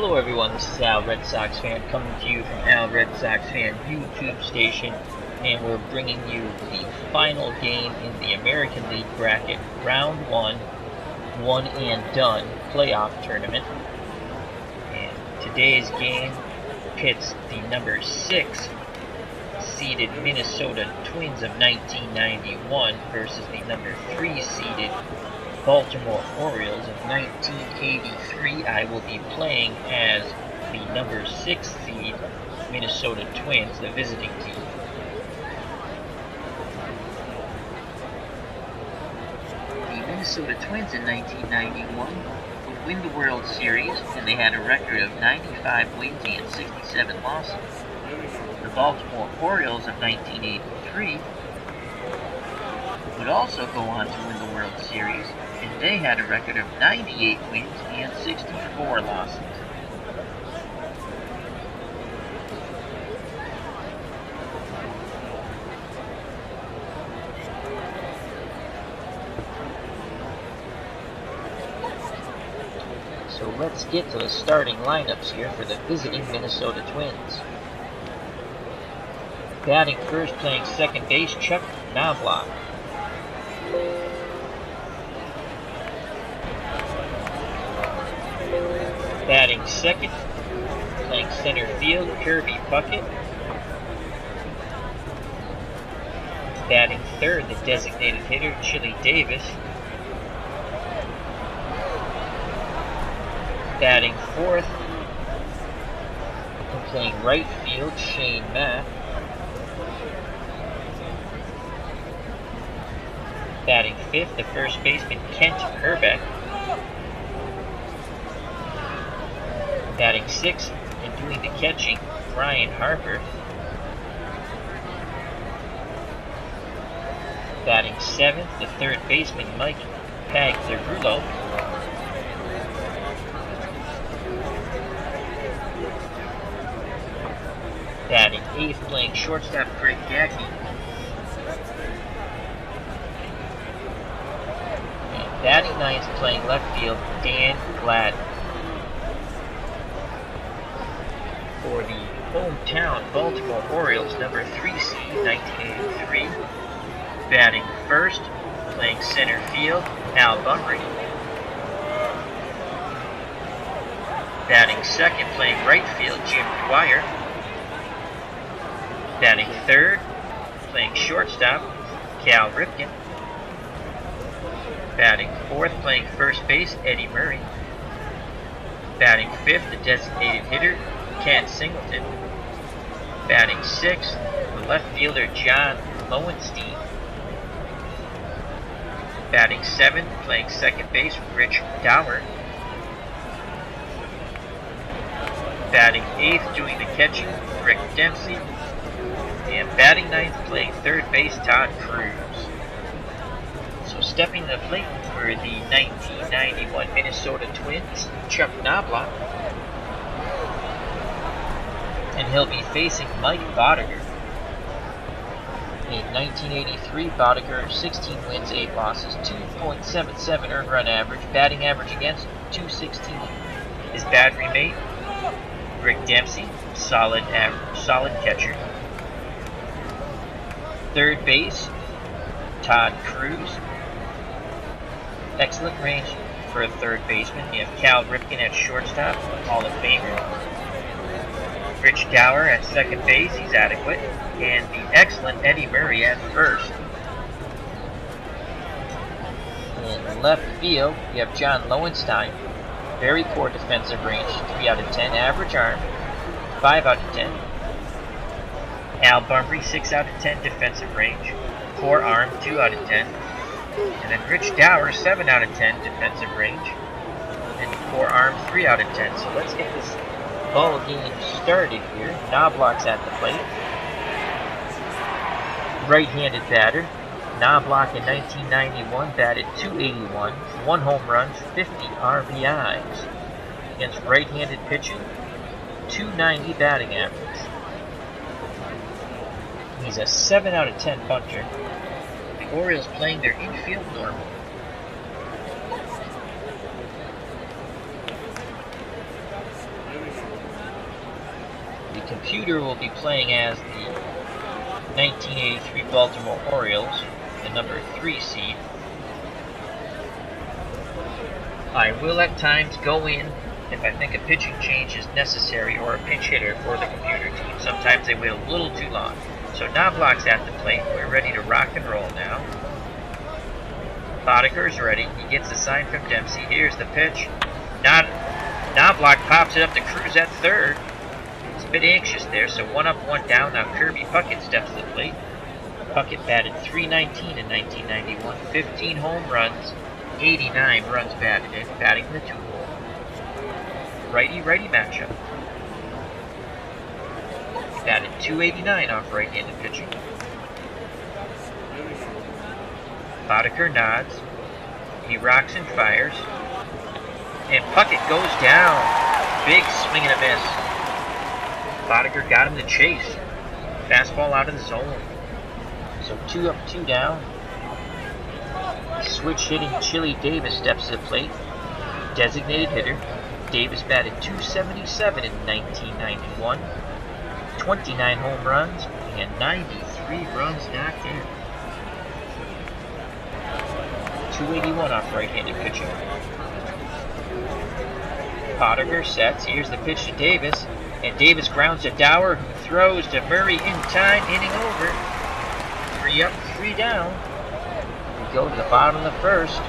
Hello everyone, this is Al Red Sox Fan coming to you from Al Red Sox Fan YouTube station, and we're bringing you the final game in the American League bracket, round one and done playoff tournament. And today's game pits the number 6 seeded Minnesota Twins of 1991 versus the number 3 seeded Baltimore Orioles of 1983. I will be playing as the number 6 seed Minnesota Twins, the visiting team. The Minnesota Twins in 1991 would win the World Series, and they had a record of 95 wins and 67 losses. The Baltimore Orioles of 1983 would also go on to win the World Series, and they had a record of 98 wins and 64 losses. So let's get to the starting lineups here for the visiting Minnesota Twins. Batting first, playing second base, Chuck Knobloch. Batting second, playing center field, Kirby Puckett. Batting third, the designated hitter, Chili Davis. Batting fourth, and playing right field, Shane Mack. Batting fifth, the first baseman, Kent Hrbek. Batting sixth and doing the catching, Brian Harper. Batting seventh, the third baseman, Mike Pagliarulo. Batting eighth, playing shortstop, Greg Gagne. And batting ninth, playing left field, Dan Gladden. For the hometown Baltimore Orioles, number 3 seed, 1983. Batting first, playing center field, Al Bunbury. Batting second, playing right field, Jim Dwyer. Batting third, playing shortstop, Cal Ripken. Batting fourth, playing first base, Eddie Murray. Batting fifth, the designated hitter, Ken Singleton. Batting sixth, the left fielder, John Lowenstein. Batting seventh, playing second base, Rich Dower. Batting eighth, doing the catching, Rick Dempsey. And batting ninth, playing third base, Todd Cruz. So stepping to the plate for the 1991 Minnesota Twins, Chuck Knobloch. And he'll be facing Mike Boddicker. In 1983, Boddicker, 16 wins, 8 losses, 2.77 earned run average, batting average against, 216. His battery mate, Rick Dempsey, solid catcher. Third base, Todd Cruz. Excellent range for a third baseman. You have Cal Ripken at shortstop, Hall of Famer. Rich Dower at second base, he's adequate. And the excellent Eddie Murray at first. In left field, you have John Lowenstein. Very poor defensive range, 3 out of 10. Average arm, 5 out of 10. Al Bunbury, 6 out of 10 defensive range. Poor arm, 2 out of 10. And then Rich Dower, 7 out of 10 defensive range. And poor arm, 3 out of 10. So let's get this ball game started here. Knobloch's at the plate. Right-handed batter. Knobloch in 1991 batted .281, 1 home run, 50 RBIs. Against right-handed pitching, .290 batting average. He's a 7 out of 10 puncher. The Orioles playing their infield normal. computer will be playing as the 1983 Baltimore Orioles, the number 3 seed. I will at times go in if I think a pitching change is necessary or a pinch hitter for the computer team. Sometimes they wait a little too long. So Knobloch's at the plate. We're ready to rock and roll now. Boddicker's ready. He gets a sign from Dempsey. Here's the pitch. Knobloch pops it up to Cruz at third. He's a bit anxious there, so 1 up, 1 down. Now Kirby Puckett steps to the plate. Puckett batted .319 in 1991. 15 home runs, 89 runs batted in, batting the 2-hole. Righty-righty matchup. He batted .289 off right-handed pitching. Boddicker nods. He rocks and fires. And Puckett goes down. Big swing and a miss. Boddicker got him to chase. Fastball out of the zone. So 2 up, 2 down. Switch hitting Chili Davis steps to the plate. Designated hitter. Davis batted .277 in 1991. 29 home runs and 93 runs knocked in. 281 off right-handed pitching. Boddicker sets. Here's the pitch to Davis. And Davis grounds to Dower, who throws to Murray in time, inning over. 3 up, 3 down. We go to the bottom of the first.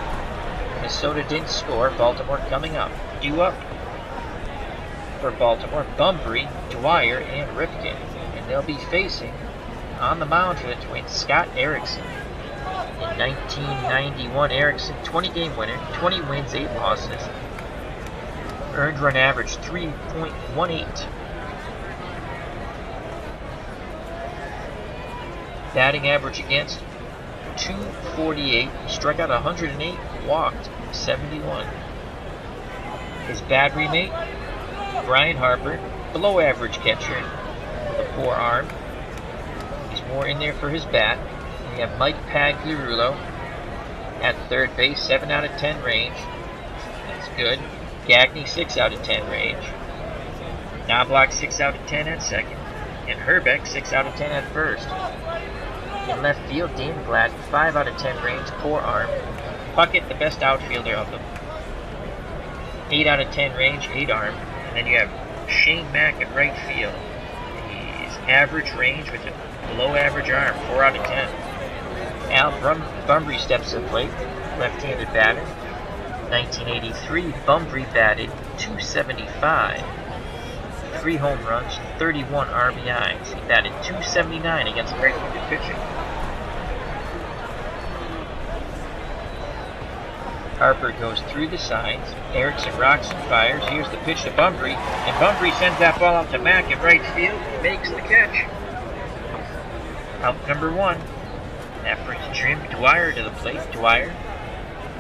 Minnesota didn't score. Baltimore coming up. Due up for Baltimore, Bunbury, Dwyer, and Ripken. And they'll be facing, on the mound for the Twins, Scott Erickson. In 1991, Erickson, 20-game winner, 20 wins, 8 losses. Earned run average 3.18. Batting average against 248. Struck out 108, walked 71. His battery mate, Brian Harper, below average catcher with a poor arm. He's more in there for his bat. We have Mike Pagliarulo at third base, 7 out of 10 range. That's good. Gagne, 6 out of 10 range. Knobloch, 6 out of 10 at second. And Herbeck, 6 out of 10 at first. In left field, Dan Glatt, 5 out of 10 range, poor arm. Puckett, the best outfielder of them. 8 out of 10 range, 8 arm. And then you have Shane Mack at right field. He's average range with a below average arm, 4 out of 10. Al Bunbury steps to the plate, left-handed batter. 1983, Bunbury batted .275. 3 home runs, 31 RBIs. He batted .279 against right-handed pitching. Harper goes through the sides. Erickson rocks and fires. Here's the pitch to Bunbury. And Bunbury sends that ball out to Mack in right field and makes the catch. Out number 1. That brings Jim Dwyer to the plate. Dwyer,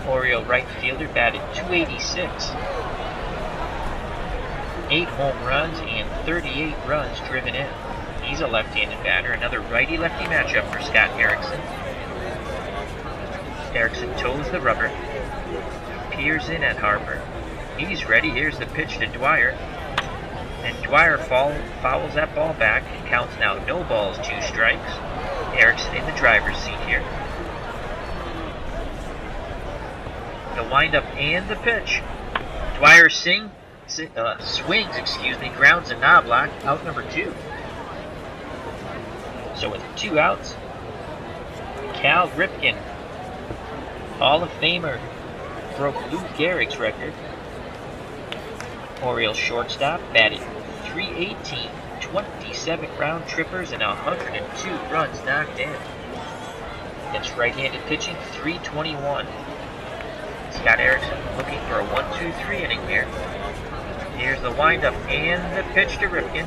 Oriole right fielder, batted .286. 8 home runs and 38 runs driven in. He's a left-handed batter. Another righty-lefty matchup for Scott Erickson. Erickson toes the rubber. Peers in at Harper. He's ready. Here's the pitch to Dwyer. And Dwyer fouls that ball back. It counts now no balls, 2 strikes. Erickson in the driver's seat here. The windup and the pitch. Dwyer swings, grounds a Knobloch, out number 2. So with 2 outs, Cal Ripken, Hall of Famer, broke Lou Gehrig's record. Orioles shortstop batted .318, 27 round trippers, and 102 runs knocked in. Against right-handed pitching, .321. Scott Erickson looking for a 1-2-3 inning here. Here's the windup and the pitch to Ripken.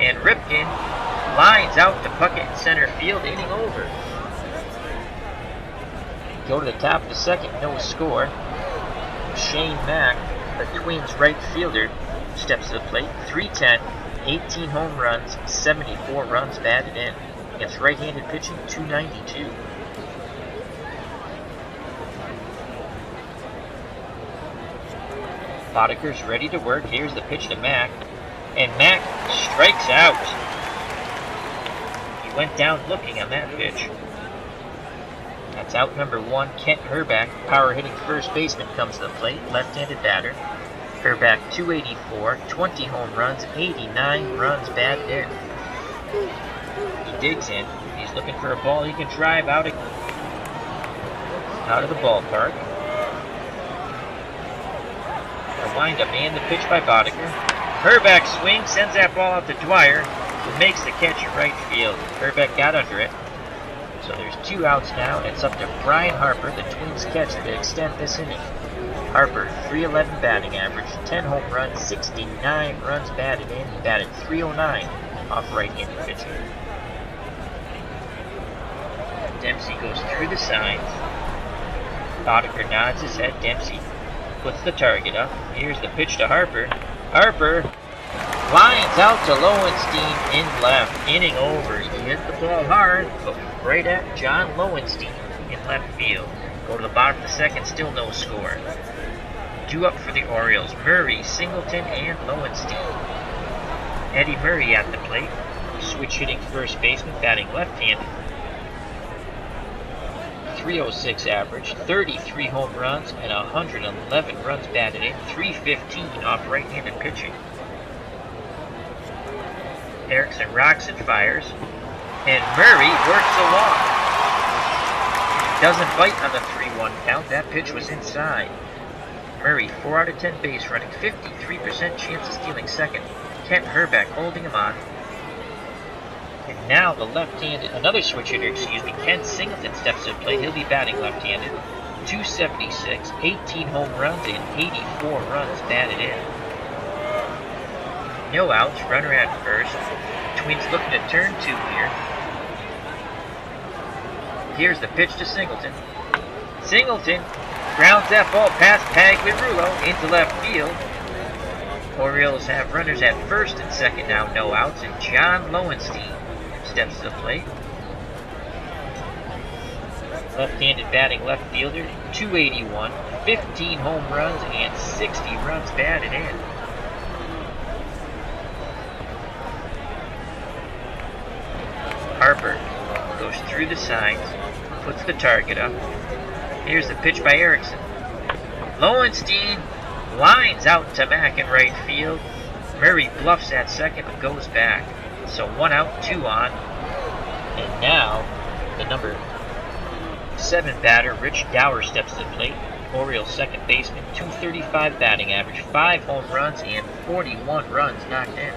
And Ripken lines out to Puckett in center field, inning over. Go to the top of the second, no score. Shane Mack, the Twins right fielder, steps to the plate. .310, 18 home runs, 74 runs batted in. Against right-handed pitching, .292. Boddicker's ready to work. Here's the pitch to Mack. And Mack strikes out. He went down looking on that pitch. That's out number 1. Kent Hrbek, power hitting first baseman, comes to the plate, left-handed batter. Hrbek 284, 20 home runs, 89 runs batted in. He digs in. He's looking for a ball he can drive out of the ballpark. A windup and the pitch by Boddicker. Hrbek swings, sends that ball out to Dwyer, who makes the catch at right field. Hrbek got under it. So there's 2 outs now, and it's up to Brian Harper, the Twins catcher, to extend this inning. Harper, 311 batting average, 10 home runs, 69 runs batted in. He batted .309 off right-handed pitching. Dempsey goes through the signs. Boddicker nods his head. Dempsey puts the target up. Here's the pitch to Harper. Harper lines out to Lowenstein in left. Inning over. He hit the ball hard, but right at John Lowenstein in left field. Go to the bottom of the second, still no score. 2 up for the Orioles. Murray, Singleton, and Lowenstein. Eddie Murray at the plate. Switch hitting first baseman, batting left-handed. 306 average, 33 home runs, and 111 runs batted in, 315 off right-handed pitching. Erickson rocks and fires, and Murray works along. Doesn't bite on the 3-1 count. That pitch was inside. Murray, 4 out of 10 base running, 53% chance of stealing second. Kent Hrbek holding him on. And now the left-handed, another switch hitter, Kent Singleton steps to the plate. He'll be batting left-handed. 276, 18 home runs, and 84 runs batted in. No outs, runner at first. Twins looking to turn 2 here. Here's the pitch to Singleton. Singleton grounds that ball past Pagliarulo into left field. Orioles have runners at first and second now, no outs, and John Lowenstein steps to the plate. Left-handed batting left fielder, 281, 15 home runs, and 60 runs batted in. Harper goes through the signs, puts the target up. Here's the pitch by Erickson. Lowenstein lines out to Mack in right field. Murray bluffs at second but goes back. So 1 out, 2 on. And now the number 7 batter, Rich Dower, steps to the plate. Orioles second baseman, 235 batting average, 5 home runs, and 41 runs knocked in.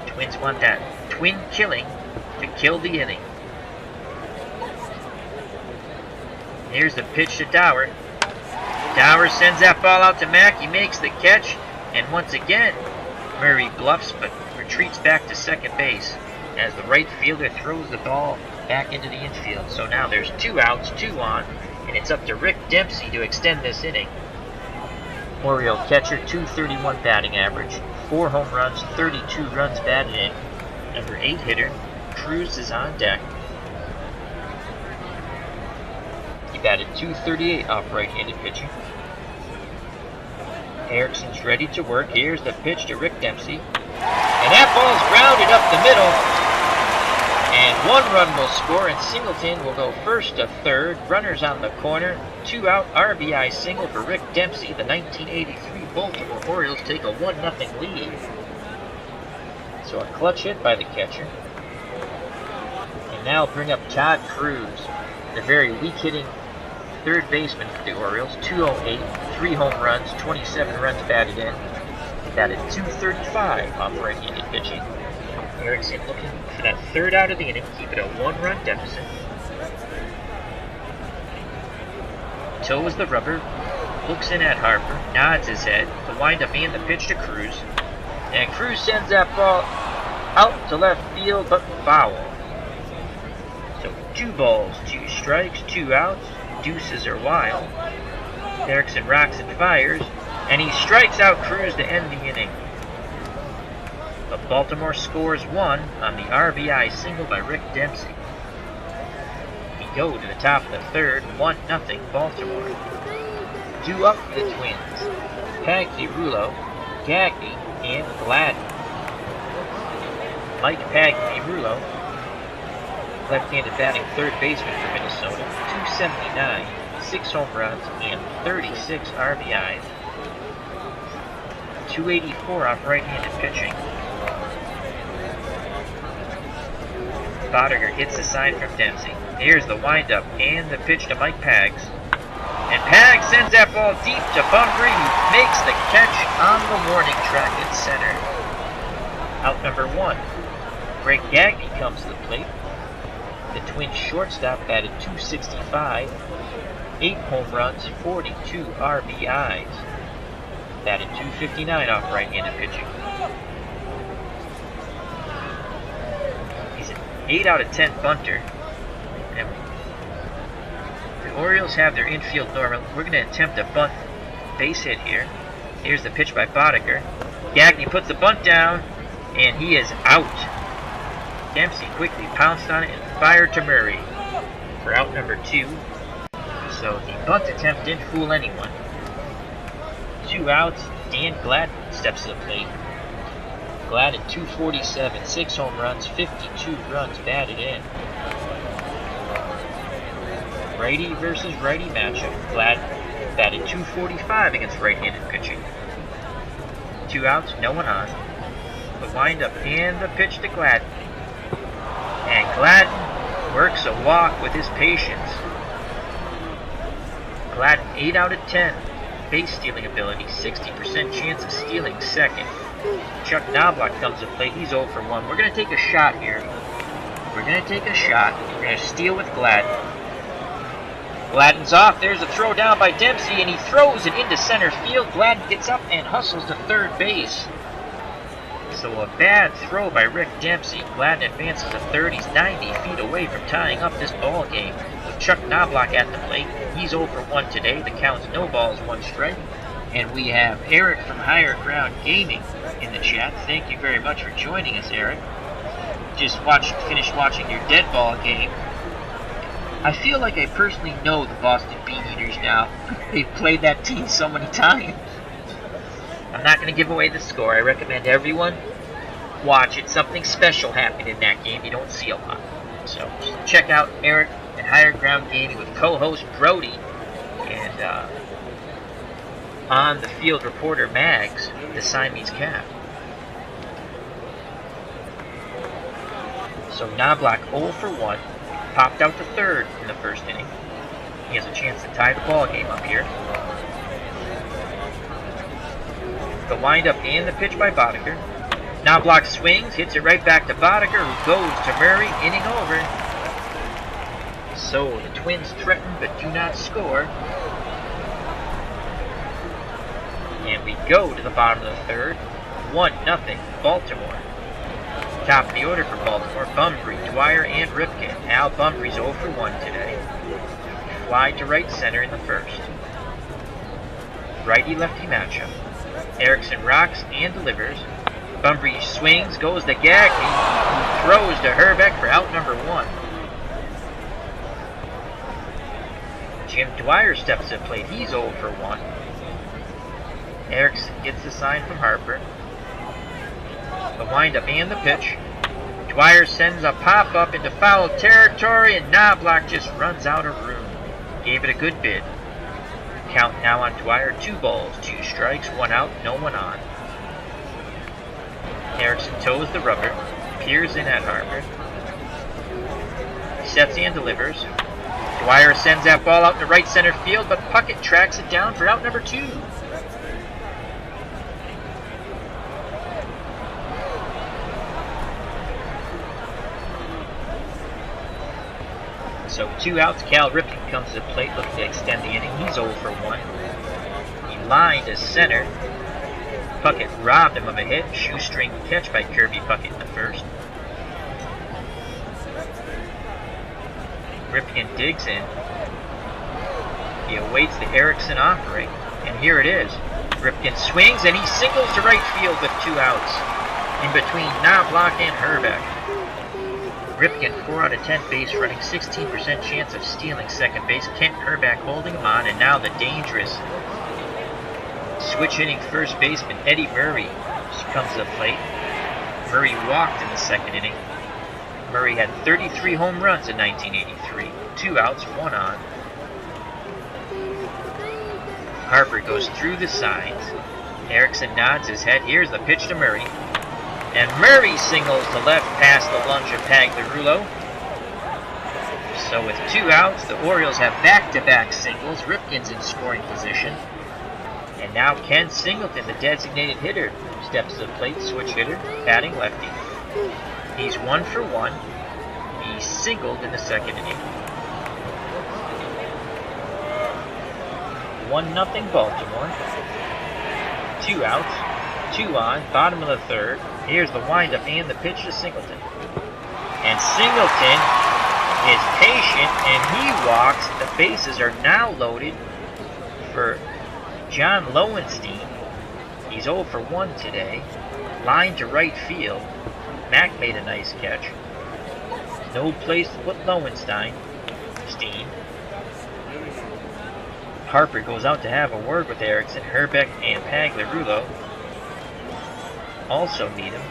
Twins want that twin killing to kill the inning. Here's the pitch to Dower. Dower sends that ball out to Mack. He makes the catch. And once again, Murray bluffs but retreats back to second base as the right fielder throws the ball back into the infield. So now there's 2 outs, 2 on, and it's up to Rick Dempsey to extend this inning. Oriole catcher, 231 batting average, 4 home runs, 32 runs batted in. Number 8 hitter, Cruz, is on deck. He batted .238 off right-handed pitching. Erickson's ready to work. Here's the pitch to Rick Dempsey. And that ball's grounded up the middle. And 1 run will score, and Singleton will go first to third. Runners on the corner. 2 out RBI single for Rick Dempsey. The 1983 Baltimore Orioles take a 1-0 lead. So a clutch hit by the catcher. And now bring up Todd Cruz, the very weak-hitting third baseman for the Orioles. 208, 3 home runs, 27 runs batted in. Batted .235 off right-handed pitching. Erickson looking for that 3rd out of the inning, keep it a 1-run deficit. Toes the rubber, looks in at Harper, nods his head. The windup and the pitch to Cruz. And Cruz sends that ball out to left field, but foul. So 2 balls, 2 strikes, 2 outs. Deuces are wild. Erickson rocks and fires, and he strikes out Cruz to end the inning. But Baltimore scores 1 on the RBI single by Rick Dempsey. We go to the top of the 3rd, 1-0 Baltimore. 2 up for the Twins. Pagnirulo, Gagne, and Gladden. Mike Pagnirulo, left-handed batting third baseman for Minnesota, 279, 6 home runs, and 36 RBIs. 284 off right-handed pitching. Boddicker gets the sign from Dempsey. Here's the windup and the pitch to Mike Pags. And Pags sends that ball deep to Bunbury, who makes the catch on the warning track at center. Out number 1. Greg Gagne comes to the plate. The Twins shortstop batted .265, 8 home runs, 42 RBIs. Batted .259 off right-handed pitching. He's an 8 out of 10 bunter. And the Orioles have their infield normal. We're going to attempt a bunt base hit here. Here's the pitch by Boddicker. Gagne puts the bunt down, and he is out. Dempsey quickly pounced on it and fired to Murray for out number 2. So the bunt attempt didn't fool anyone. 2 outs, Dan Gladden steps to the plate. Gladden 247, 6 home runs, 52 runs batted in. Righty versus righty matchup. Gladden batted .245 against right-handed pitching. 2 outs, no one on. The windup and the pitch to Gladden. And Gladden works a walk with his patience. Gladden 8 out of 10. Base stealing ability, 60% chance of stealing second. Chuck Knobloch comes to plate. He's 0 for 1. We're going to take a shot here. We're going to steal with Gladden. Gladden's off. There's a throw down by Dempsey, and he throws it into center field. Gladden gets up and hustles to third base. So a bad throw by Rick Dempsey. Gladden advances to third. He's 90 feet away from tying up this ball game. With Chuck Knobloch at the plate, he's 0 for 1 today. The count's no balls, 1 strike. And we have Eric from Higher Ground Gaming in the chat. Thank you very much for joining us, Eric. Just finished watching your dead ball game. I feel like I personally know the Boston Bean Eaters now. They've played that team so many times. I'm not going to give away the score. I recommend everyone watch it. Something special happened in that game you don't see a lot. So check out Eric at Higher Ground Gaming with co-host Brody and on the field reporter Mags, the Siamese cat. So Knobloch 0 for 1, popped out to third in the first inning. He has a chance to tie the ball game up here. The windup and the pitch by Boddicker. Knobloch swings, hits it right back to Boddicker, who goes to Murray, inning over. So the Twins threaten but do not score. And we go to the bottom of the third. 1-0 Baltimore. Top of the order for Baltimore, Bunbury, Dwyer, and Ripken. Al Bunbury's 0 for 1 today. Fly to right center in the first. Righty-lefty matchup. Erickson rocks and delivers. Bunbury swings, goes to Gagne, who throws to Herbeck for out number 1. Jim Dwyer steps to the plate. He's 0 for 1. Erickson gets the sign from Harper. The windup and the pitch. Dwyer sends a pop-up into foul territory, and Knobloch just runs out of room. Gave it a good bid. Count now on Dwyer, 2 balls, 2 strikes, 1 out, no one on. Erickson toes the rubber, peers in at Harper. He sets and delivers. Dwyer sends that ball out to right center field, but Puckett tracks it down for out number 2. So 2 outs, Cal Ripken comes to the plate looking to extend the inning. He's 0 for 1. He lined to center. Puckett robbed him of a hit. Shoestring catch by Kirby Puckett in the first. Ripken digs in. He awaits the Erickson offering. And here it is. Ripken swings and he singles to right field with 2 outs. In between Knobloch and Herbeck. Ripken 4 out of 10 base running, 16% chance of stealing second base. Kent Herbeck holding him on, and now the dangerous Switch hitting first baseman Eddie Murray comes to the plate. Murray walked in the second inning. Murray had 33 home runs in 1983. 2 outs, 1 on. Harper goes through the signs. Erickson nods his head. Here's the pitch to Murray. And Murray singles to left past the lunge of Pagliarulo. So with 2 outs, the Orioles have back-to-back singles. Ripken's in scoring position. And now Ken Singleton, the designated hitter, steps to the plate, switch hitter, batting lefty. He's 1 for 1. He singled in the second inning. 1-0 Baltimore. 2 outs, 2 on, bottom of the third. Here's the windup and the pitch to Singleton. And Singleton is patient and he walks. The bases are now loaded for John Lowenstein. He's 0 for 1 today. Line to right field. Mack made a nice catch. No place to put Lowenstein. Harper goes out to have a word with Erickson. Herbeck and Pagliarulo also meet him.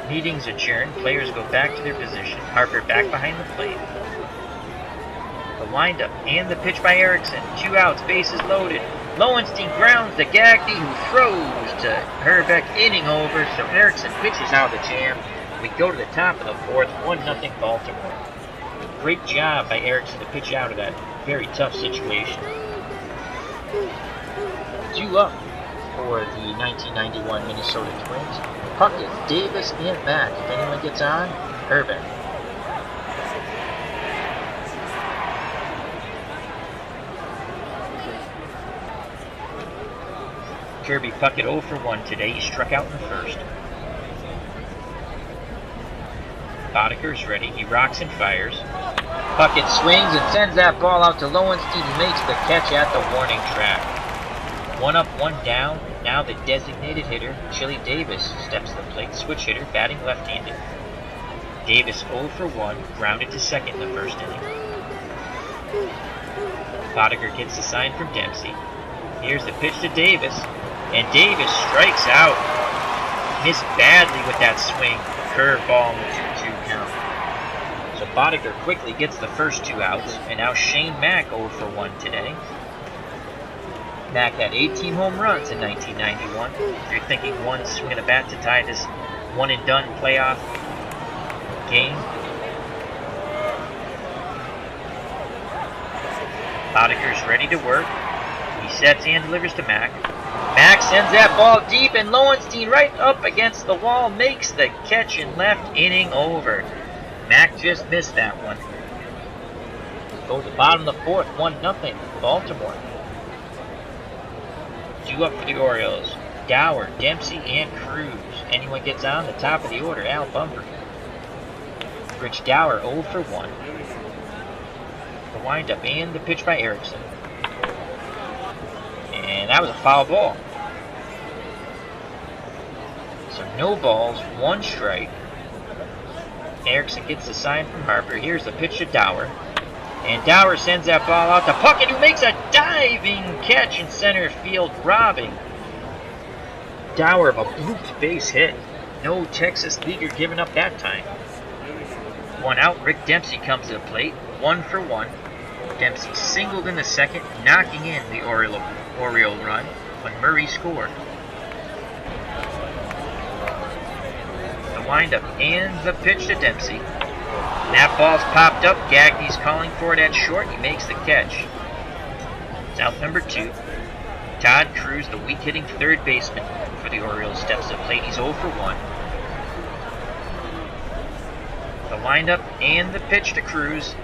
Meetings adjourned. Players go back to their position. Harper back behind the plate. The windup and the pitch by Erickson. 2 outs, bases loaded. Lowenstein grounds to Gagne, who throws to Herbeck, inning over. So Erickson pitches out of the jam. We go to the top of the fourth, 1-0 Baltimore. Great job by Erickson to pitch out of that very tough situation. 2 up for the 1991 Minnesota Twins. Puckett, Davis, and Mack. If anyone gets on, Herbeck. Kirby Puckett 0 for 1 today. He struck out in the first. Boddicker's ready. He rocks and fires. Puckett swings and sends that ball out to Lowenstein, who makes the catch at the warning track. 1 up, 1 down. Now the designated hitter, Chili Davis, steps to the plate. Switch hitter, batting left-handed. Davis 0 for 1, grounded to second in the first inning. Boddicker gets the sign from Dempsey. Here's the pitch to Davis, and Davis strikes out. Missed badly with that swing. Curveball in the 2-2 count. So Boddicker quickly gets the first 2 outs, and now Shane Mack 0 for 1 today. Mack had 18 home runs in 1991. If you're thinking one swing of the bat to tie this one-and-done playoff game. Boddicker's ready to work. He sets and delivers to Mack. Mack sends that ball deep, and Lowenstein right up against the wall makes the catch in left, inning over. Mack just missed that one. Go to the bottom of the fourth, 1-0 Baltimore. 2 up for the Orioles. Dower, Dempsey, and Cruz. Anyone gets on the top of the order, Al Bumper. Rich Dower 0 for 1. The windup and the pitch by Erickson. And that was a foul ball. So no balls, 1 strike. Erickson gets the sign from Harper. Here's the pitch to Dower. And Dower sends that ball out to Puckett, who makes a diving catch in center field, robbing Dower of a blooped base hit. No Texas leaguer given up that time. 1 out, Rick Dempsey comes to the plate, 1 for 1. Dempsey singled in the second, knocking in the Oriole run when Murray scored. The windup and the pitch to Dempsey. That ball's popped up. Gagne's calling for it at short. He makes the catch. It's out number 2. Todd Cruz, the weak-hitting third baseman for the Orioles, steps to the plate. He's 0 for 1. The windup and the pitch to Cruz.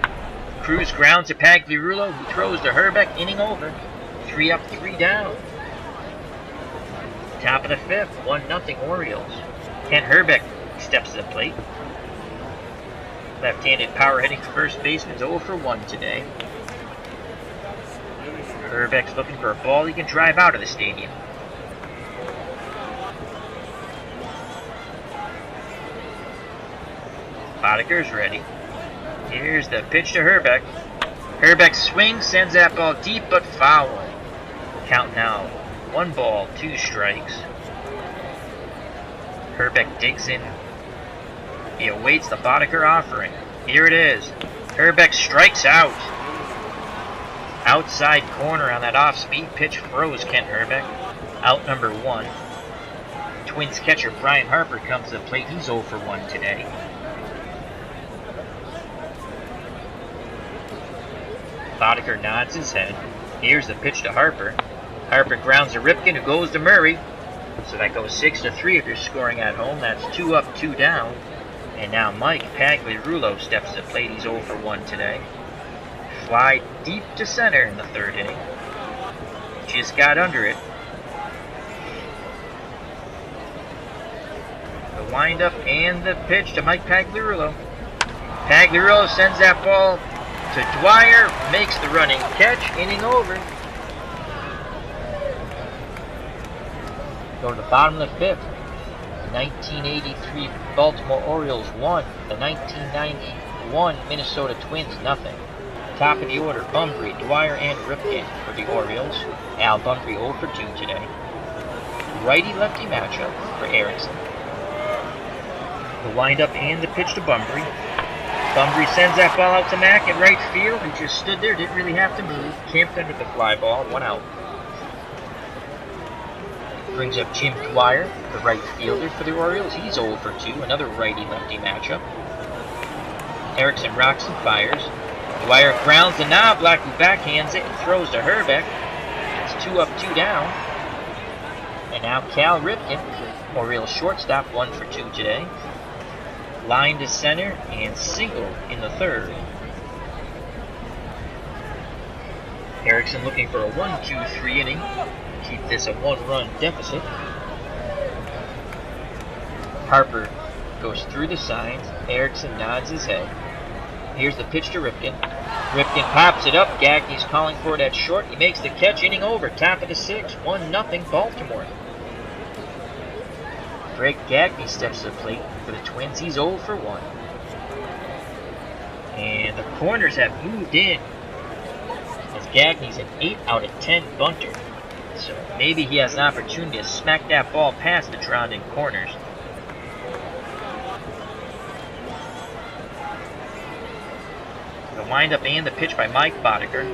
Cruz grounds to Pagliarulo, who throws to Herbeck, inning over. 3 up, 3 down. Top of the 5th, 1-0 Orioles. Kent Herbeck steps to the plate. Left-handed power-hitting first baseman, 0 for 1 today. Herbeck's looking for a ball he can drive out of the stadium. Boddicker's ready. Here's the pitch to Herbeck. Herbeck swings, sends that ball deep but foul. Count now, 1 ball, 2 strikes. Herbeck digs in. He awaits the Boddicker offering. Here it is. Herbeck strikes out. Outside corner on that off-speed pitch froze Kent Herbeck. Out number 1. Twins catcher Bryant Harper comes to the plate. He's 0 for 1 today. Boddicker nods his head. Here's the pitch to Harper. Harper grounds to Ripken, who goes to Murray. So that goes 6-3 if you're scoring at home. That's 2 up, 2 down. And now Mike Pagliarulo steps to the plate. He's 0 for 1 today. Fly deep to center in the 3rd inning. Just got under it. The windup and the pitch to Mike Pagliarulo. Pagliarulo sends that ball to Dwyer, makes the running catch, inning over. Go to the bottom of the 5th. 1983 Baltimore Orioles won. The 1991 Minnesota Twins nothing. Top of the order, Bunbury, Dwyer, and Ripken for the Orioles. Al Bunbury 0 for 2 today. Righty-lefty matchup for Erickson. The windup and the pitch to Bunbury. Bunbury sends that ball out to Mack in right field. He just stood there, didn't really have to move. Camped under the fly ball, 1 out. Brings up Jim Dwyer, the right fielder for the Orioles. He's 0 for 2, another righty-lefty matchup. Erickson rocks and fires. Dwyer grounds to Knobloch, who backhands it and throws to Herbeck. It's 2 up, 2 down. And now Cal Ripken, Orioles shortstop, 1 for 2 today. Line to center and single in the 3rd. Erickson looking for a 1-2-3 inning. Keep this a 1-run deficit. Harper goes through the signs. Erickson nods his head. Here's the pitch to Ripken. Ripken pops it up. Gagney's calling for it at short. He makes the catch, inning over. Top of the 6th, 1-0 Baltimore. Greg Gagney steps to the plate for the Twins. He's 0 for 1. And the corners have moved in, as Gagney's an 8 out of 10 bunter. So maybe he has an opportunity to smack that ball past the surrounding corners. The windup and the pitch by Mike Boddicker.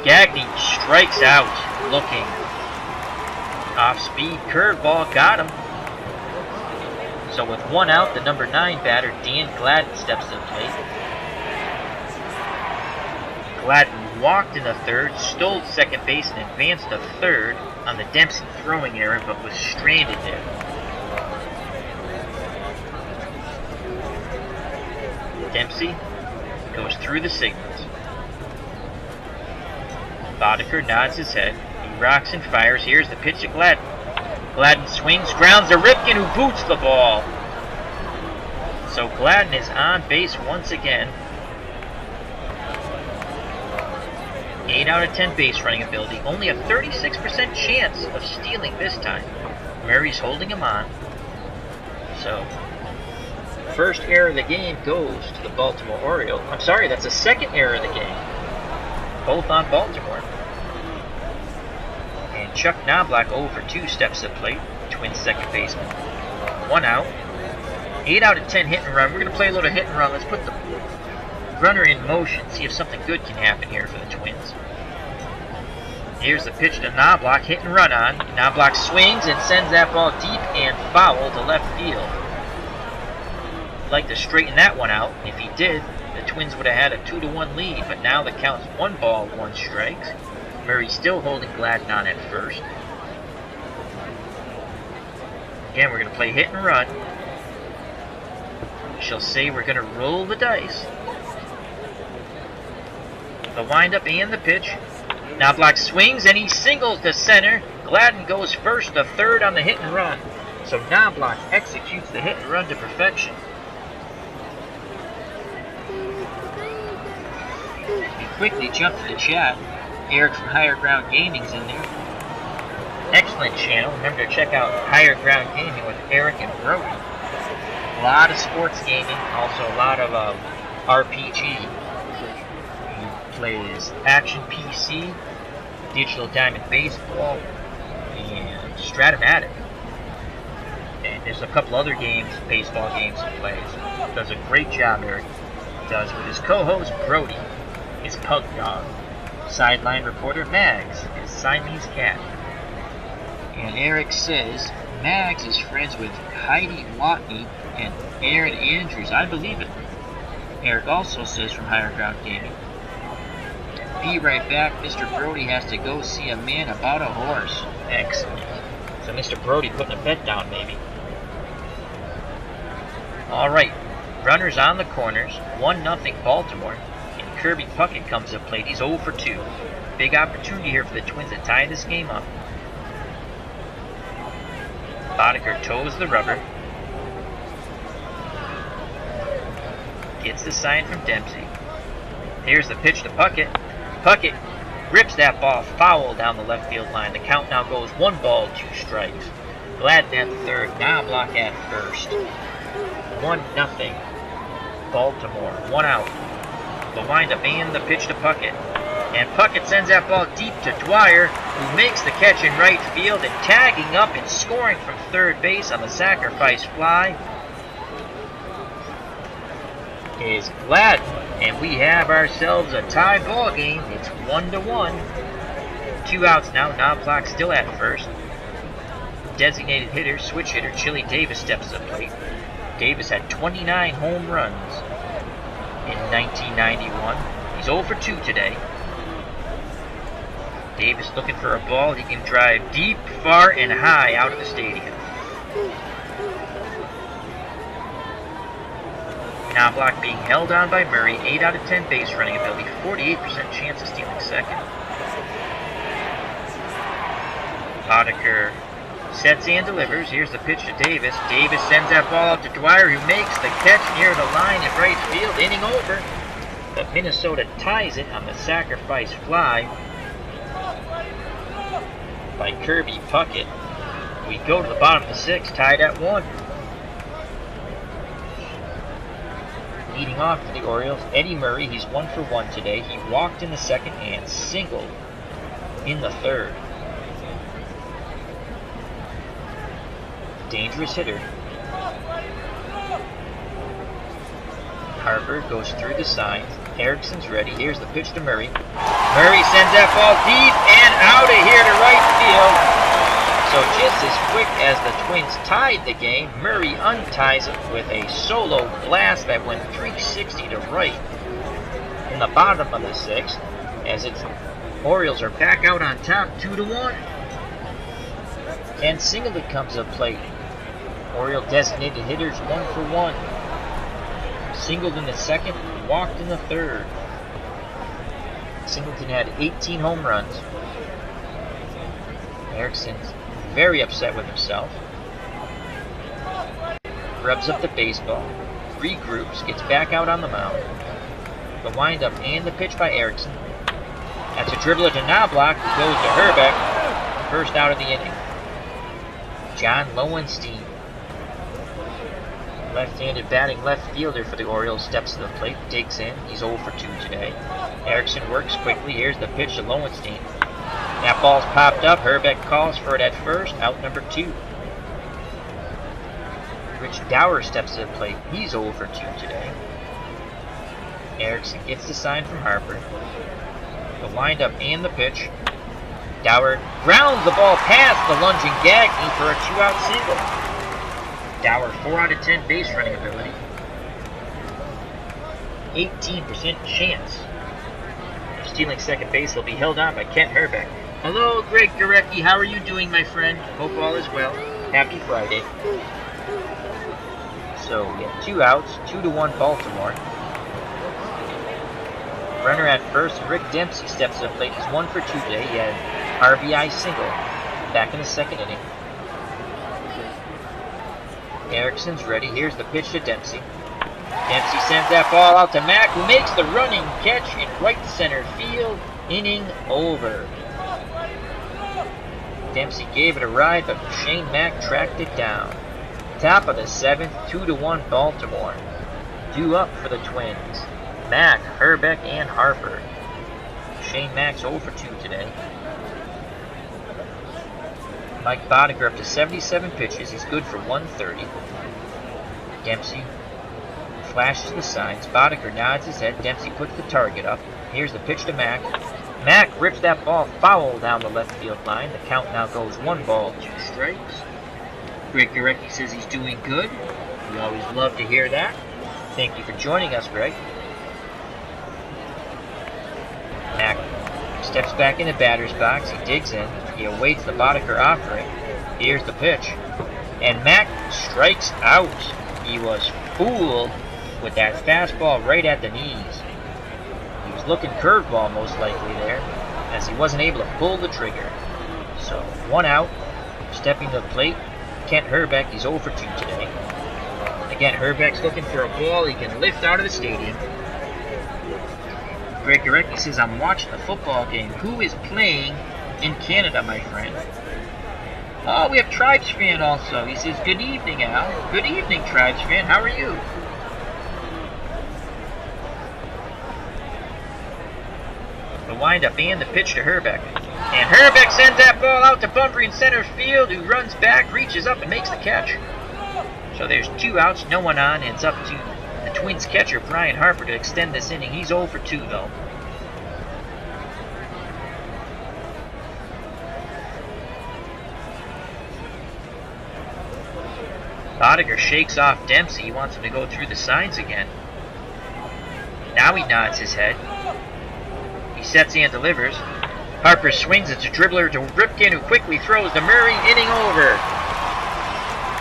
Gagney strikes out, looking. Off-speed curveball got him. So with 1 out, the number 9 batter, Dan Gladden, steps to the plate. Gladden walked in the 3rd, stole second base, and advanced to 3rd on the Dempsey throwing error, but was stranded there. Dempsey goes through the signals. Boddicker nods his head. He rocks and fires. Here's the pitch to Gladden. Gladden swings, grounds to Ripken, who boots the ball. So Gladden is on base once again. 8 out of 10 base running ability. Only a 36% chance of stealing this time. Murray's holding him on. So, first error of the game goes to the Baltimore Orioles. I'm sorry, that's the 2nd error of the game. Both on Baltimore. And Chuck Knobloch 0 for 2 steps to the plate. Twins second baseman. 1 out. 8 out of 10 hit and run. We're going to play a little hit and run. Let's put the runner in motion. See if something good can happen here for the Twins. Here's the pitch to Knobloch. Hit and run on. Knobloch swings and sends that ball deep and foul to left field. I'd like to straighten that one out. If he did, the Twins would have had a 2-1 lead. But now the count's 1 ball, 1 strike. Murray still holding Gladden on at first. Again, we're going to play hit and run. She'll say we're going to roll the dice. The windup and the pitch. Knobloch swings and he singles to center. Gladden goes first to 3rd on the hit and run. So Knobloch executes the hit and run to perfection. We quickly jump to the chat. Eric from Higher Ground Gaming's in there. Excellent channel. Remember to check out Higher Ground Gaming with Eric and Brody. A lot of sports gaming, also a lot of RPG. He plays Action PC, Digital Diamond Baseball, and Stratomatic. And there's a couple other games, baseball games he plays. Does a great job, Eric does, with his co-host Brody, his pug dog. Sideline reporter Mags, his Siamese cat. And Eric says Mags is friends with Heidi Watney and Aaron Andrews. I believe it. Eric also says from Higher Ground Gaming, be right back. Mr. Brody has to go see a man about a horse. Excellent. So Mr. Brody putting a bet down, maybe. Alright. Runners on the corners. 1-0 Baltimore. And Kirby Puckett comes to plate. He's 0 for 2. Big opportunity here for the Twins to tie this game up. Boddicker toes the rubber. Gets the sign from Dempsey. Here's the pitch to Puckett. Puckett rips that ball foul down the left field line. The count now goes 1 ball, 2 strikes. Gladden at third. Knobloch at first. 1-0. Baltimore. 1 out. The windup and the pitch to Puckett. And Puckett sends that ball deep to Dwyer, who makes the catch in right field, and tagging up and scoring from third base on the sacrifice fly is Gladden, and we have ourselves a tie ball game. It's 1-1. 2 outs now. Knobloch still at first. Designated hitter, switch hitter, Chili Davis steps to the plate. Davis had 29 home runs in 1991. He's 0 for 2 today. Davis looking for a ball. He can drive deep, far, and high out of the stadium. Knobloch being held on by Murray. 8 out of 10 base running ability. 48% chance of stealing second. Boddicker sets and delivers. Here's the pitch to Davis. Davis sends that ball out to Dwyer, who makes the catch near the line in right field. Inning over. But Minnesota ties it on the sacrifice fly by Kirby Puckett. We go to the bottom of the 6th, tied at 1. Leading off for the Orioles, Eddie Murray. He's 1 for 1 today. He walked in the 2nd and singled in the 3rd. Dangerous hitter. Harper goes through the signs. Erickson's ready. Here's the pitch to Murray. Murray sends that ball deep and out of here to right field. So just as quick as the Twins tied the game, Murray unties it with a solo blast that went 360 to right in the bottom of the 6th, as its Orioles are back out on top 2-1. And Singleton comes to plate. Oriole designated hitters 1 for 1. Singled in the 2nd, walked in the 3rd. Singleton had 18 home runs. Erickson's very upset with himself. Rubs up the baseball, regroups, gets back out on the mound. The windup and the pitch by Erickson. That's a dribbler to Knobloch, who goes to Herbeck. First out of the inning. John Lowenstein, left-handed batting left fielder for the Orioles, steps to the plate, digs in. He's 0 for 2 today. Erickson works quickly. Here's the pitch to Lowenstein. That ball's popped up. Herbeck calls for it at first. Out number 2. Rich Dower steps to the plate. He's 0 for 2 today. Erickson gets the sign from Harper. The windup and the pitch. Dower grounds the ball past the lunging Gagne for a 2-out single. Dower 4 out of 10 base running ability. 18% chance of stealing second base. He'll be held on by Kent Herbeck. Hello, Greg Gorecki. How are you doing, my friend? Hope all is well. Happy Friday. So we have 2 outs, 2-1 Baltimore. Runner at first, Rick Dempsey steps to the plate. He's 1 for 2 today. He had RBI single back in the 2nd inning. Erickson's ready. Here's the pitch to Dempsey. Dempsey sends that ball out to Mack, who makes the running catch in right center field. Inning over. Dempsey gave it a ride, but Shane Mack tracked it down. Top of the 7th, 2-1 Baltimore. Due up for the Twins. Mack, Herbeck, and Harper. Shane Mack's 0 for 2 today. Mike Boddicker up to 77 pitches. He's good for 130. Dempsey flashes the signs. Boddicker nods his head. Dempsey puts the target up. Here's the pitch to Mack. Mack rips that ball foul down the left field line. The count now goes 1 ball, 2 strikes. Greg Gorecki says he's doing good. We always love to hear that. Thank you for joining us, Greg. Mack steps back in the batter's box. He digs in. He awaits the Boddicker offering. Here's the pitch. And Mack strikes out. He was fooled with that fastball right at the knees. He was looking curveball most likely there, as he wasn't able to pull the trigger. So 1 out. Stepping to the plate, Kent Hrbek. He's 0 for 2 today. Again, Hrbek's looking for a ball he can lift out of the stadium. Greg Gorecki says, I'm watching the football game. Who is playing in Canada, my friend? Oh, we have Tribes fan also. He says, good evening, Al. Good evening, Tribes fan. How are you? The windup and the pitch to Hrbek. And Hrbek sends that ball out to Bunbury in center field, who runs back, reaches up, and makes the catch. So there's 2 outs, no one on, and it's up to the Twins catcher, Brian Harper, to extend this inning. He's 0 for 2, though. Boddicker shakes off Dempsey. He wants him to go through the signs again. Now he nods his head. He sets and delivers. Harper swings. It's a dribbler to Ripken, who quickly throws to Murray. Inning over.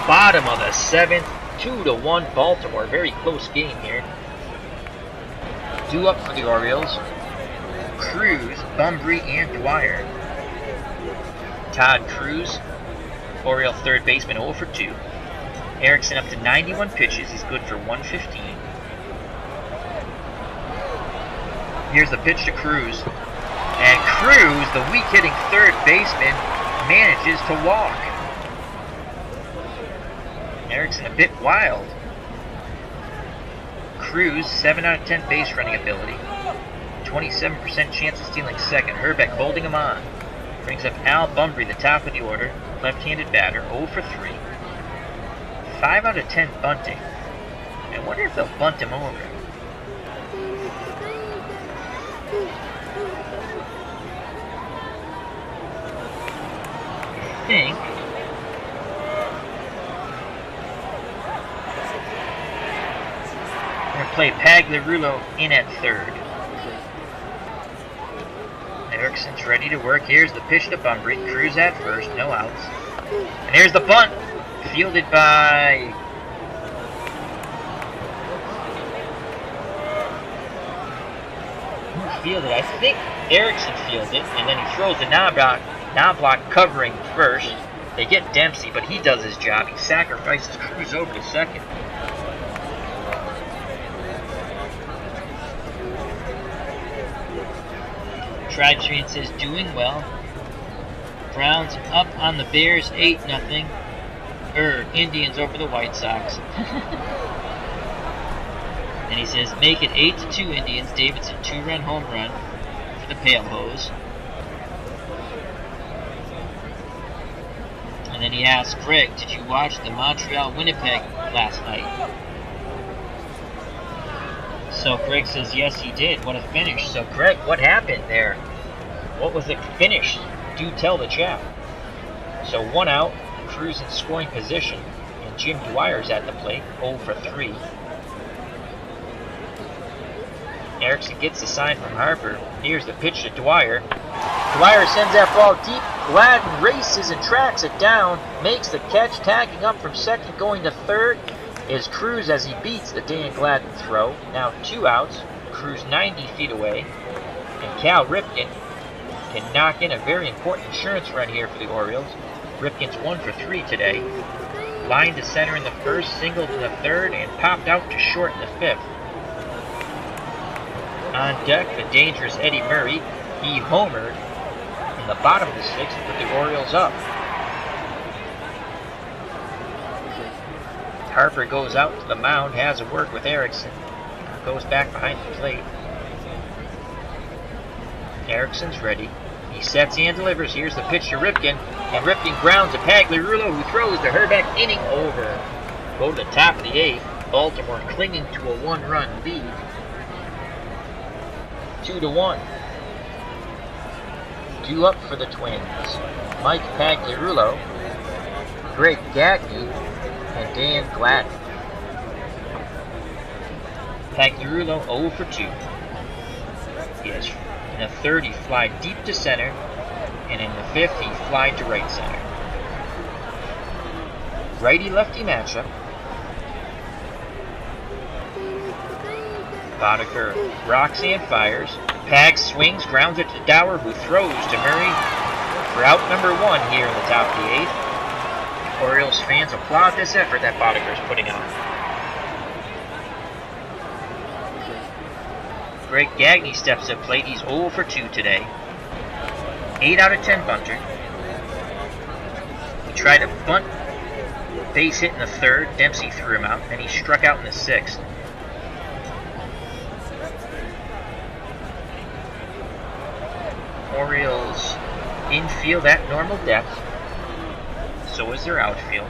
Bottom of the 7th. 2-1 Baltimore. Very close game here. Due up for the Orioles. Cruz, Bunbury, and Dwyer. Todd Cruz, Oriole third baseman, 0 for 2. Erickson up to 91 pitches. He's good for 115. Here's the pitch to Cruz. And Cruz, the weak-hitting third baseman, manages to walk. Erickson a bit wild. Cruz, 7 out of 10 base running ability. 27% chance of stealing second. Hrbek holding him on. Brings up Al Bunbury, the top of the order. Left-handed batter, 0 for 3. 5 out of 10 bunting. I wonder if they'll bunt him over. I think we're going to play Pagliarulo in at third. Erickson's ready to work. Here's the pitch to Bunbury. Cruz at first, no outs. And here's the bunt, fielded by fielded. I think Erickson fielded, and then he throws the non-block covering first. They get Dempsey, but he does his job. He sacrifices Cruz over to second. Tribesman says doing well. Browns up on the Bears 8-0. Indians over the White Sox. And he says, make it 8-2 Indians. Davidson 2-run home run for the Pale Hose. And then he asks, Greg, did you watch the Montreal-Winnipeg last night? So Greg says, yes, he did. What a finish. So Greg, what happened there? What was the finish? Do tell the chat. So 1 out, Cruz in scoring position, and Jim Dwyer's at the plate, 0 for 3. Erickson gets the sign from Harper. Here's the pitch to Dwyer. Dwyer sends that ball deep. Gladden races and tracks it down, makes the catch, tagging up from second, going to third is Cruz as he beats the Dan Gladden throw. Now 2 outs, Cruz 90 feet away, and Cal Ripken can knock in a very important insurance run here for the Orioles. Ripken's 1 for 3 today. Line to center in the first, singled in the third, and popped out to short in the fifth. On deck, the dangerous Eddie Murray. He homered in the bottom of the sixth to put the Orioles up. Harper goes out to the mound, has a word with Erickson. Goes back behind the plate. Erickson's ready. He sets and delivers. Here's the pitch to Ripken. And Ripken grounds to Pagliarulo, who throws to Herbeck, inning over. Go to the top of the 8th. Baltimore clinging to a 1-run lead. 2-1. Due up for the Twins. Mike Pagliarulo, Greg Gagne, and Dan Gladden. Pagliarulo 0 for 2. Yes, in the 3rd he flied deep to center, and in the 5th he flied to right center. Righty-lefty matchup. Boddicker rocks and fires. Pag swings, grounds it to Dower, who throws to Murray for out number 1 here in the top of the 8th. Orioles fans applaud this effort that Boddicker is putting on. Greg Gagne steps at plate. He's 0 for 2 today. 8 out of 10 bunter. He tried a bunt base hit in the 3rd. Dempsey threw him out, and he struck out in the 6th. Orioles infield at normal depth. So is their outfield.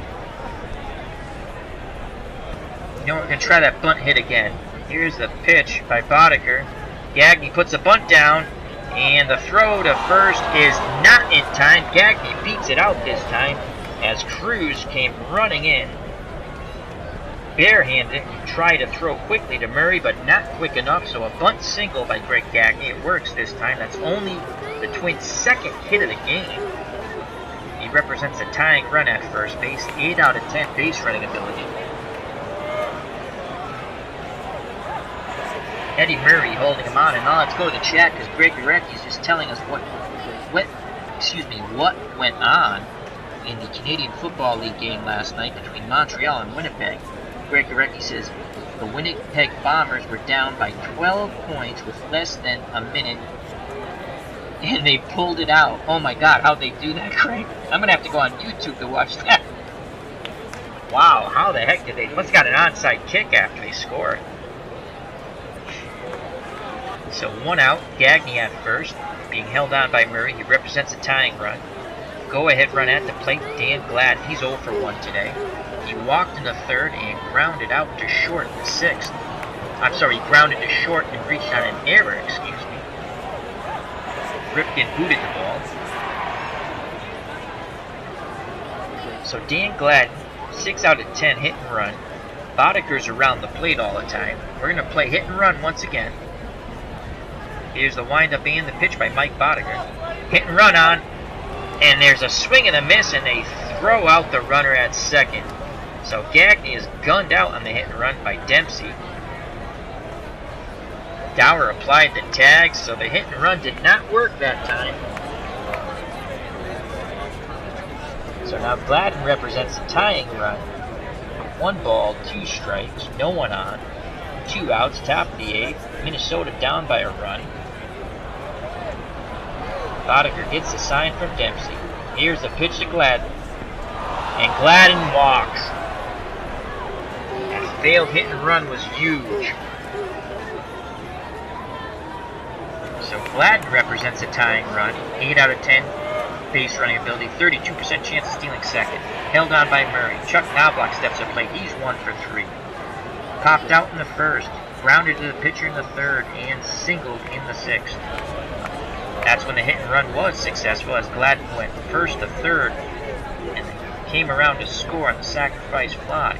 You know, we're going to try that bunt hit again. Here's the pitch by Boddicker. Gagne puts a bunt down, and the throw to first is not in time. Gagne beats it out this time as Cruz came running in. Barehanded, tried to throw quickly to Murray, but not quick enough, so a bunt single by Greg Gagne. It works this time. That's only the Twins' 2nd hit of the game. He represents a tying run at first base, 8 out of 10 base running ability. Eddie Murray holding him on, and now let's go to the chat because Greg Gurecki is just telling us what went on in the Canadian Football League game last night between Montreal and Winnipeg. Greg Gurecki says the Winnipeg Bombers were down by 12 points with less than a minute, and they pulled it out. Oh my God, how'd they do that, Greg? I'm going to have to go on YouTube to watch that. Wow, how the heck did they? Must have got an onside kick after they scored. So 1 out, Gagne at first, being held on by Murray. He represents a tying run. Go-ahead run at the plate, Dan Gladden. He's 0 for 1 today. He walked in the 3rd and grounded out to short in the 6th. I'm sorry, he grounded to short and reached on an error, excuse me. Ripken booted the ball. So Dan Gladden, 6 out of 10 hit and run. Boddicker's around the plate all the time. We're going to play hit and run once again. Here's the windup and the pitch by Mike Boddicker. Hit and run on, and there's a swing and a miss, and they throw out the runner at 2nd. So Gagne is gunned out on the hit and run by Dempsey. Dower applied the tag, so the hit and run did not work that time. So now Gladden represents the tying run. 1 ball, 2 strikes, no one on. 2 outs, top of the 8th. Minnesota down by a run. Boddicker gets the sign from Dempsey. Here's the pitch to Gladden. And Gladden walks. That failed hit and run was huge. So Gladden represents a tying run. 8 out of 10 base running ability. 32% chance of stealing 2nd. Held on by Murray. Chuck Knobloch steps up plate. He's 1 for 3. Popped out in the 1st. Grounded to the pitcher in the 3rd. And singled in the 6th. That's when the hit and run was successful as Gladden went 1st to 3rd and came around to score on the sacrifice fly.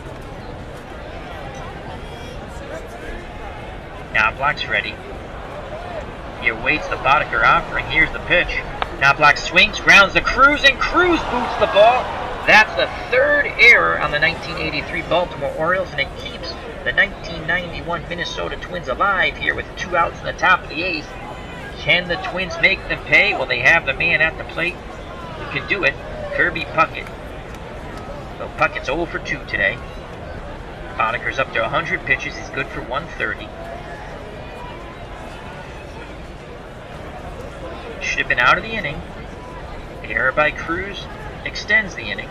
Knobloch's ready. He awaits the Boddicker offering. Here's the pitch. Knobloch swings, grounds the Cruz, and Cruz boots the ball. That's the 3rd error on the 1983 Baltimore Orioles, and it keeps the 1991 Minnesota Twins alive here with 2 outs in the top of the 8th. Can the Twins make them pay? Well, they have the man at the plate who can do it, Kirby Puckett. So Puckett's 0 for 2 today. Boddicker's up to 100 pitches. He's good for 130. Should have been out of the inning. The error by Cruz extends the inning.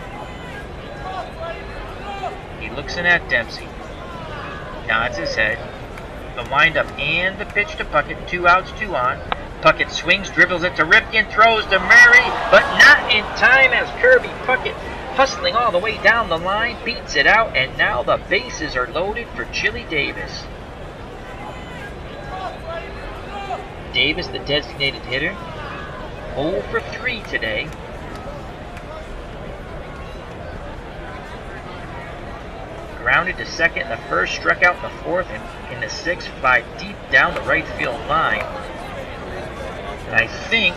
He looks in at Dempsey. Nods his head. The windup and the pitch to Puckett. 2 outs, 2 on. Puckett swings, dribbles it to Ripken, throws to Murray, but not in time as Kirby Puckett, hustling all the way down the line, beats it out, and now the bases are loaded for Chili Davis. Davis, the designated hitter, 0 for 3 today. Grounded to second in the first, struck out in the fourth, and in the sixth, fly deep down the right field line. And I think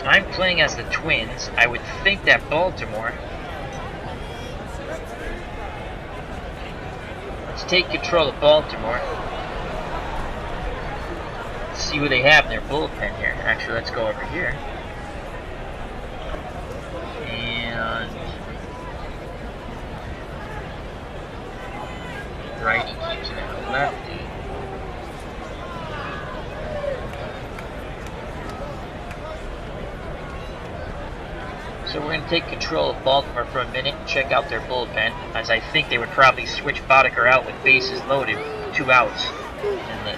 I'm playing as the Twins. I would think that Baltimore. Let's take control of Baltimore. Let's see who they have in their bullpen here. Actually, let's go over here. And righty keeps it at lefty. So we're going to take control of Baltimore for a minute and check out their bullpen, as I think they would probably switch Boddicker out with bases loaded, 2 outs in the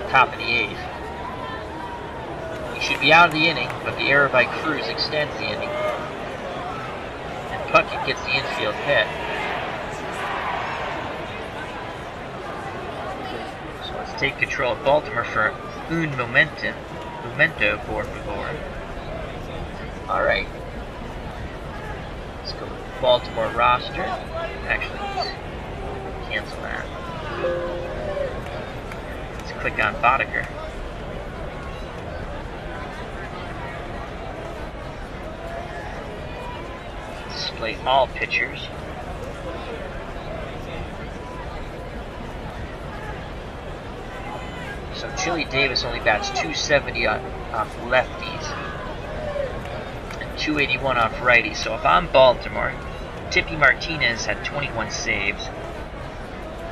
top of the 8th. He should be out of the inning, but the error by Cruz extends the inning. And Puckett gets the infield hit. So let's take control of Baltimore for un momento, por favor. Alright. Let's go with the Baltimore roster. Actually, let's cancel that. Let's click on Boddicker. Display all pitchers. So Chili Davis only bats .270 off lefties and .281 off righties. So if I'm Baltimore, Tippy Martinez had 21 saves.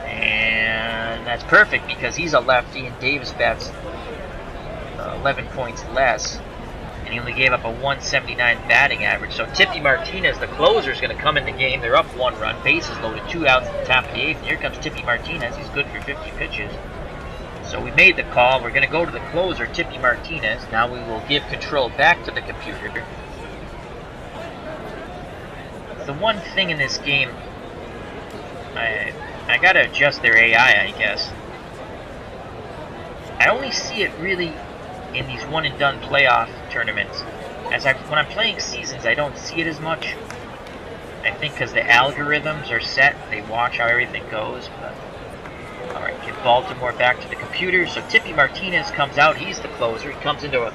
And that's perfect because he's a lefty and Davis bats 11 points less. And he only gave up a 179 batting average. So Tippy Martinez, the closer, is going to come in the game. They're up 1 run, bases loaded, 2 outs at the top of the 8th. And here comes Tippy Martinez. He's good for 50 pitches. So we made the call. We're going to go to the closer, Tippy Martinez. Now we will give control back to the computer. The one thing in this game, I got to adjust their AI, I guess. I only see it really in these one-and-done playoff tournaments. When I'm playing seasons, I don't see it as much. I think because the algorithms are set, they watch how everything goes. All right, get Baltimore back to the computer. So Tippy Martinez comes out. He's the closer. He comes into a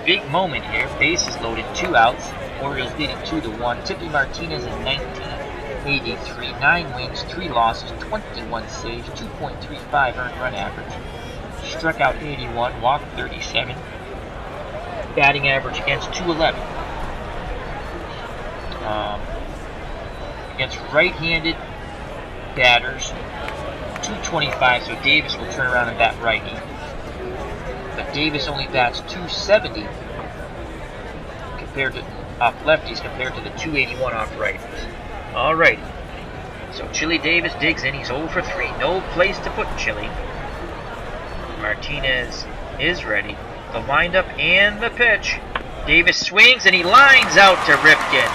big moment here. Bases loaded, 2 outs. Orioles leading 2-1. Tippy Martinez in 1983, 9 wins, 3 losses, 21 saves, 2.35 earned run average. Struck out 81, walked 37. Batting average against .211. Against right-handed batters, .225, so Davis will turn around and bat righty. But Davis only bats .270 compared to off lefties compared to the .281 off righties. Alrighty. So Chili Davis digs in. He's 0 for 3. No place to put Chili. Martinez is ready. The windup and the pitch. Davis swings and he lines out to Ripken.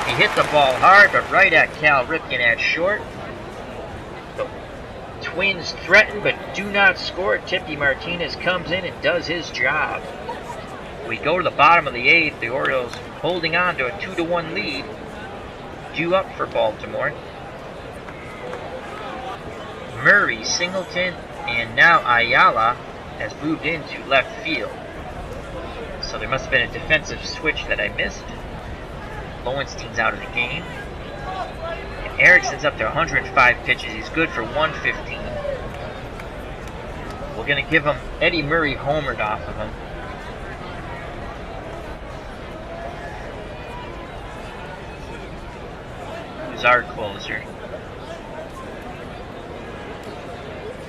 He hit the ball hard, but right at Cal Ripken at short. The Twins threaten but do not score. Tippy Martinez comes in and does his job. We go to the bottom of the 8th. The Orioles holding on to a 2-1 lead. Due up for Baltimore. Murray, Singleton, and now Ayala has moved into left field. So there must have been a defensive switch that I missed. Lowenstein's out of the game. And Erickson's up to 105 pitches. He's good for 115. We're going to give him Eddie Murray homered off of him. Who's our closer?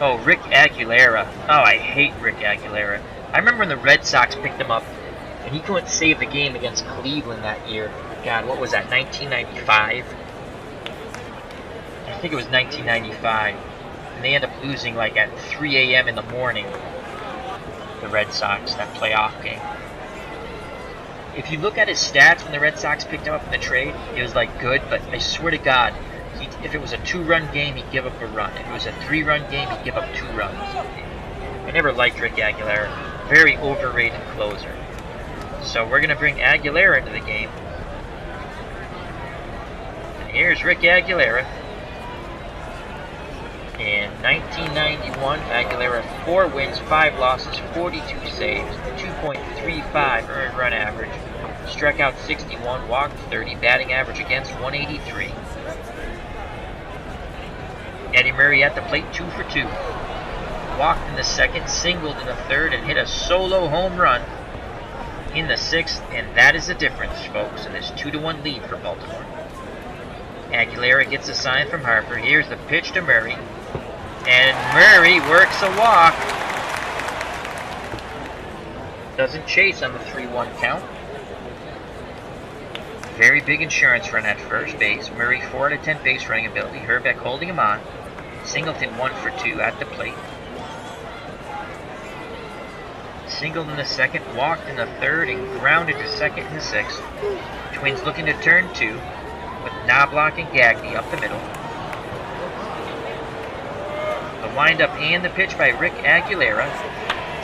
Oh, Rick Aguilera. Oh, I hate Rick Aguilera. I remember when the Red Sox picked him up, and he couldn't save the game against Cleveland that year. God, what was that, 1995? I think it was 1995. And they ended up losing like at 3 a.m. in the morning. Red Sox, that playoff game. If you look at his stats when the Red Sox picked him up in the trade, it was like good, but I swear to God, if it was a 2-run game, he'd give up a run. If it was a 3-run game, he'd give up 2 runs. I never liked Rick Aguilera. Very overrated closer. So we're going to bring Aguilera into the game. And here's Rick Aguilera. In 1991, Aguilera 4 wins, 5 losses, 42 saves, 2.35 earned run average, struck out 61, walked 30, batting average against 183. Eddie Murray at the plate, 2 for 2. Walked in the second, singled in the third, and hit a solo home run in the sixth, and that is the difference, folks, in this 2-1 lead for Baltimore. Aguilera gets a sign from Harper. Here's the pitch to Murray. And Murray works a walk. Doesn't chase on the 3-1 count. Very big insurance run at first base. Murray 4 out of 10 base running ability. Herbeck holding him on. Singleton 1 for 2 at the plate. Singled in the second, walked in the third, and grounded to second in the sixth. Twins looking to turn 2 with Knobloch and Gagne up the middle. The windup and the pitch by Rick Aguilera.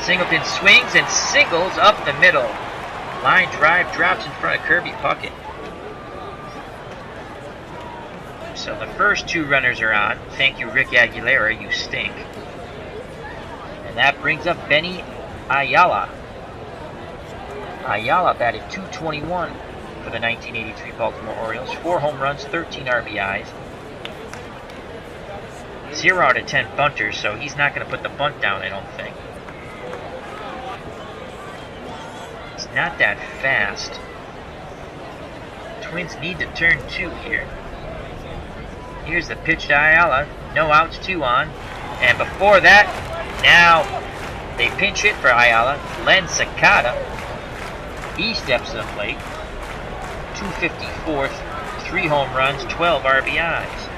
Singleton swings and singles up the middle. Line drive drops in front of Kirby Puckett. So the first 2 runners are on. Thank you, Rick Aguilera, you stink. And that brings up Benny Ayala. Ayala batted .221 for the 1983 Baltimore Orioles. 4 home runs, 13 RBIs. 0 out of 10 bunters, so he's not going to put the bunt down, I don't think. It's not that fast. Twins need to turn 2 here. Here's the pitch to Ayala. No outs, 2 on. And before that, now they pinch hit for Ayala. Len Sakata. He steps to the plate. 254th, 3 home runs, 12 RBIs.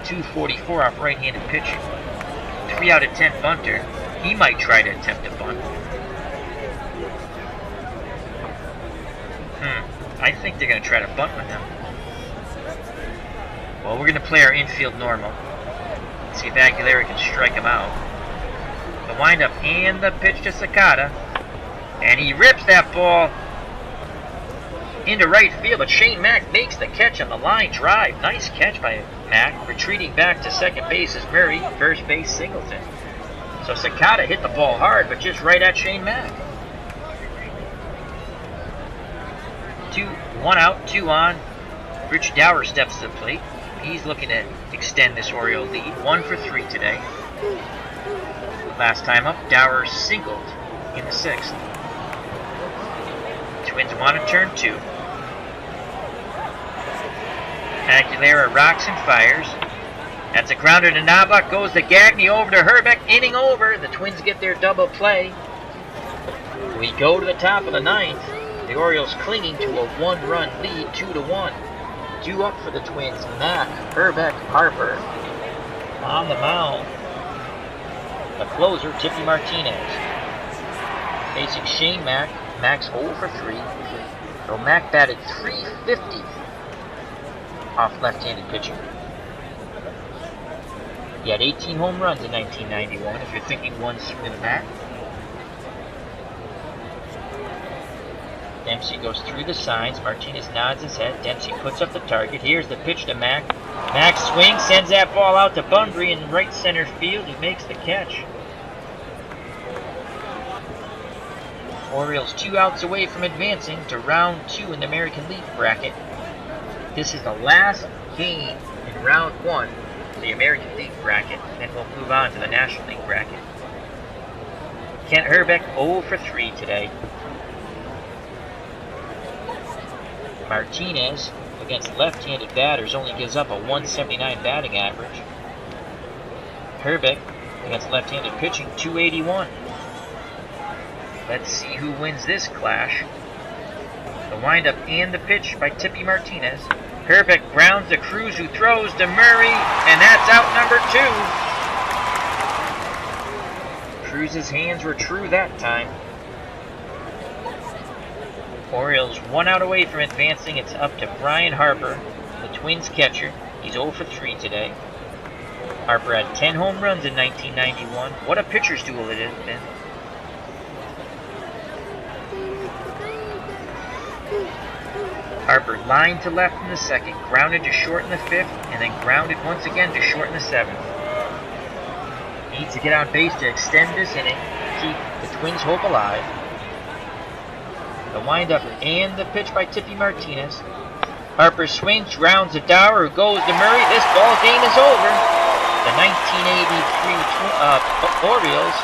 244 off right-handed pitching. 3 out of 10 bunter. He might try to attempt a bunt. I think they're going to try to bunt with him. Well, we're going to play our infield normal. See if Aguilera can strike him out. The windup and the pitch to Sakata. And he rips that ball into right field, but Shane Mack makes the catch on the line drive. Nice catch by Mack. Retreating back to second base is Murray. First base, Singleton. So Sakata hit the ball hard, but just right at Shane Mack. 1 out, 2 on. Rich Dower steps to the plate. He's looking to extend this Oriole lead. 1 for 3 today. Last time up, Dower singled in the 6th. Twins want to turn 2. Aguilera rocks and fires. That's a grounder to Knobloch. Goes to Gagne, over to Herbeck. Inning over. The Twins get their double play. We go to the top of the 9th. The Orioles clinging to a 1-run lead, 2-1. Due up for the Twins, Mack, Herbeck, Harper. On the mound, the closer, Tippy Martinez. Facing Shane Mack. Mack's 0 for 3. So Mack batted .350 off left-handed pitching. He had 18 home runs in 1991, if you're thinking one swing of the bat. Dempsey goes through the signs. Martinez nods his head. Dempsey puts up the target. Here's the pitch to Mack. Mack swings, sends that ball out to Bunbury in right center field. He makes the catch. Orioles 2 outs away from advancing to round 2 in the American League bracket. This is the last game in round 1 of the American League bracket. Then we'll move on to the National League bracket. Kent Herbeck 0 for 3 today. Martinez, against left-handed batters, only gives up a .179 batting average. Herbeck, against left-handed pitching, .281. Let's see who wins this clash. The windup and the pitch by Tippy Martinez. Herbeck grounds to Cruz, who throws to Murray, and that's out number 2. Cruz's hands were true that time. Orioles 1 out away from advancing. It's up to Brian Harper, the Twins catcher. He's 0 for 3 today. Harper had 10 home runs in 1991. What a pitcher's duel it has been. Harper lined to left in the second, grounded to short in the fifth, and then grounded once again to short in the seventh. Needs to get on base to extend this inning, keep the Twins' hope alive. The windup and the pitch by Tippy Martinez. Harper swings, grounds to Dower, who goes to Murray. This ball game is over. The 1983 Orioles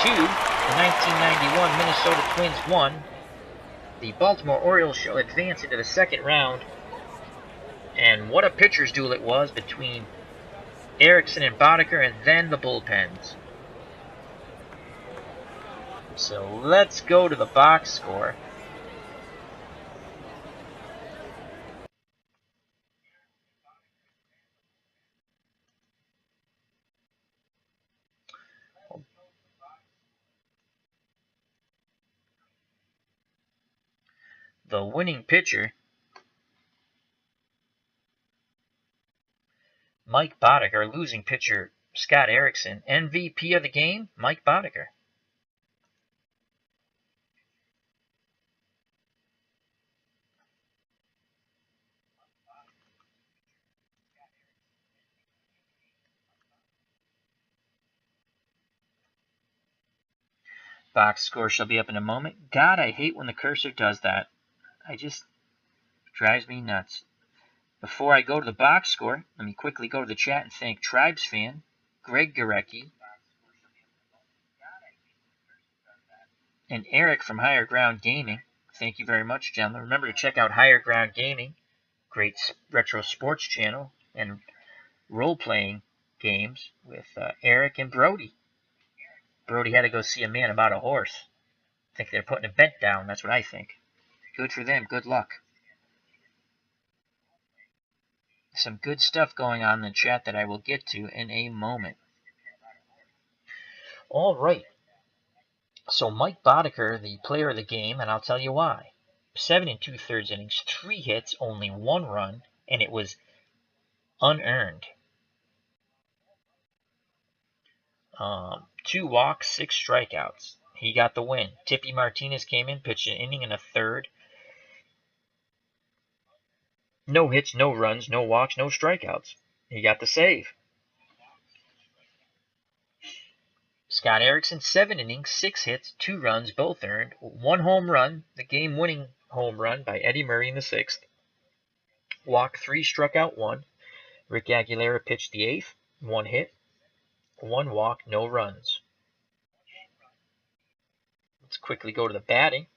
2, the 1991 Minnesota Twins 1. The Baltimore Orioles shall advance into the second round. And what a pitcher's duel it was between Erickson and Boddicker, and then the bullpens. So let's go to the box score. The winning pitcher, Mike Boddicker. Losing pitcher, Scott Erickson. MVP of the game, Mike Boddicker. Box score shall be up in a moment. God, I hate when the cursor does that. Drives me nuts. Before I go to the box score, let me quickly go to the chat and thank Tribes Fan, Greg Gorecki, and Eric from Higher Ground Gaming. Thank you very much, gentlemen. Remember to check out Higher Ground Gaming, great retro sports channel, and role-playing games with Eric and Brody. Brody had to go see a man about a horse. I think they're putting a bet down. That's what I think. Good for them. Good luck. Some good stuff going on in the chat that I will get to in a moment. All right. So Mike Boddicker, the player of the game, and I'll tell you why. 7 2/3 innings, 3 hits, only 1 run, and it was unearned. 2 walks, 6 strikeouts. He got the win. Tippy Martinez came in, pitched an inning and a third. No hits, no runs, no walks, no strikeouts. He got the save. Scott Erickson, 7 innings, 6 hits, 2 runs, both earned. 1 home run, the game-winning home run by Eddie Murray in the 6th. Walked 3, struck out 1. Rick Aguilera pitched the 8th, 1 hit, 1 walk, no runs. Let's quickly go to the batting.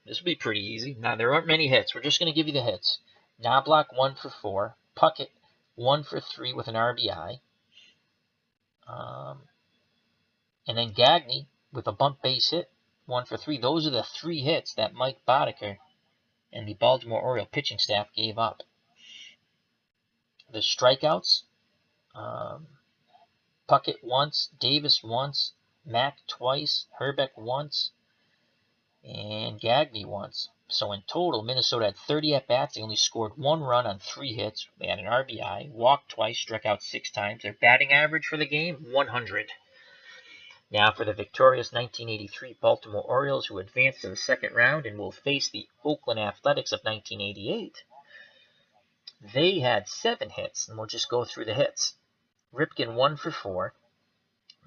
This will be pretty easy. Now, there aren't many hits. We're just going to give you the hits. Knobloch, 1 for 4. Puckett, 1 for 3 with an RBI. And then Gagne with a bunt base hit, 1 for 3. Those are the 3 hits that Mike Boddicker and the Baltimore Oriole pitching staff gave up. The strikeouts, Puckett once, Davis once, Mack twice, Herbeck once, and Gagne once. So in total, Minnesota had 30 at-bats. They only scored 1 run on 3 hits. They had an RBI, walked twice, struck out 6 times. Their batting average for the game, 100. Now for the victorious 1983 Baltimore Orioles, who advanced to the second round and will face the Oakland Athletics of 1988. They had 7 hits, and we'll just go through the hits. Ripken, 1 for 4.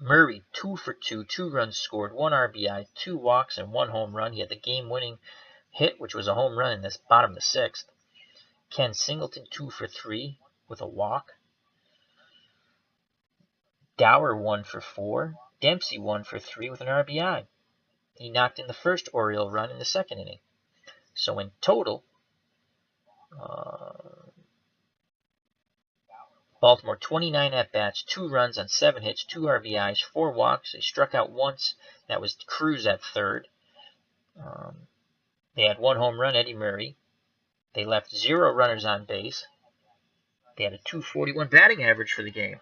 Murray, 2 for 2, 2 runs scored, 1 RBI, 2 walks, and 1 home run. He had the game-winning hit, which was a home run in this bottom of the 6th. Ken Singleton, 2 for 3 with a walk. Dower, 1 for 4. Dempsey, 1 for 3 with an RBI. He knocked in the first Oriole run in the 2nd inning. So in total, Baltimore 29 at-bats, 2 runs on 7 hits, 2 RBIs, 4 walks. They struck out once. That was Cruz at third. They had 1 home run, Eddie Murray. They left 0 runners on base. They had a .241 batting average for the game.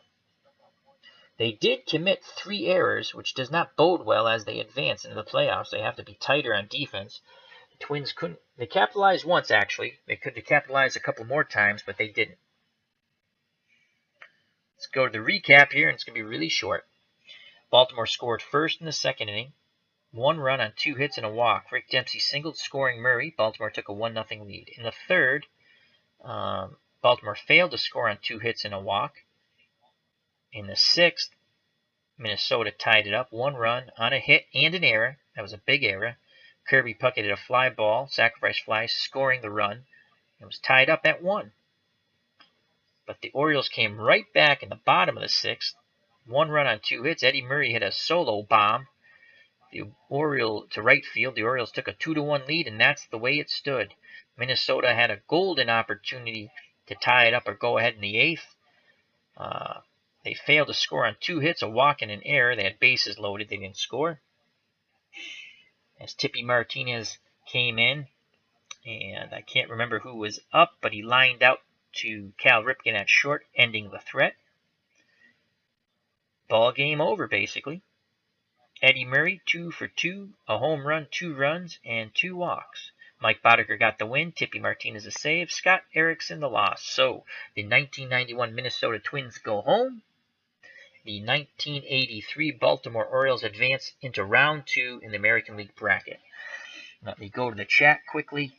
They did commit 3 errors, which does not bode well as they advance into the playoffs. They have to be tighter on defense. The Twins couldn't. They capitalized once, actually. They could have capitalized a couple more times, but they didn't. Let's go to the recap here, and it's going to be really short. Baltimore scored first in the second inning. 1 run on 2 hits and a walk. Rick Dempsey singled, scoring Murray. Baltimore took a 1-0 lead. In the third, Baltimore failed to score on 2 hits and a walk. In the sixth, Minnesota tied it up. 1 run on a hit and an error. That was a big error. Kirby Puckett hit a fly ball, sacrifice fly, scoring the run. It was tied up at 1. But the Orioles came right back in the bottom of the sixth. 1 run on 2 hits. Eddie Murray hit a solo bomb to right field. The Orioles took a 2-1 lead, and that's the way it stood. Minnesota had a golden opportunity to tie it up or go ahead in the eighth. They failed to score on 2 hits, a walk, and an error. They had bases loaded. They didn't score. As Tippy Martinez came in, and I can't remember who was up, but he lined out to Cal Ripken at short, ending the threat. Ball game over, basically. Eddie Murray, 2 for 2, a home run, 2 runs, and 2 walks. Mike Boddicker got the win, Tippy Martinez a save, Scott Erickson the loss. So, the 1991 Minnesota Twins go home. The 1983 Baltimore Orioles advance into round 2 in the American League bracket. Let me go to the chat quickly.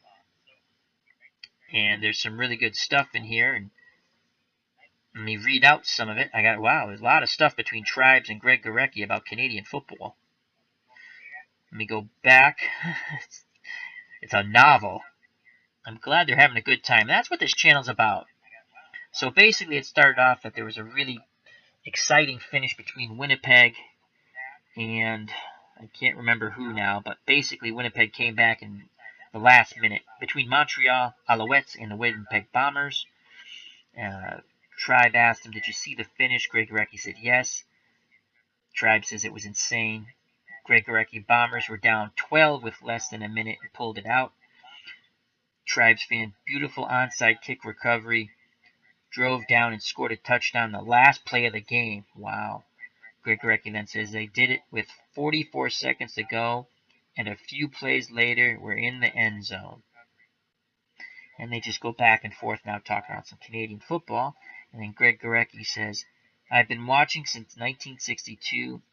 And there's some really good stuff in here. And let me read out some of it. Wow, there's a lot of stuff between Tribes and Greg Gorecki about Canadian football. Let me go back. It's a novel. I'm glad they're having a good time. That's what this channel's about. So basically it started off that there was a really exciting finish between Winnipeg and I can't remember who now, but basically Winnipeg came back in the last minute between Montreal Alouettes and the Winnipeg Bombers. Tribe asked him, "Did you see the finish?" Greg Gorecki said yes. Tribe says it was insane. Greg Gorecki Bombers were down 12 with less than a minute and pulled it out. Tribes fan, beautiful onside kick recovery. Drove down and scored a touchdown the last play of the game. Wow. Greg Gorecki then says they did it with 44 seconds to go, and a few plays later we're in the end zone. And they just go back and forth now talking about some Canadian football. And then Greg Gorecki says, "I've been watching since 1962.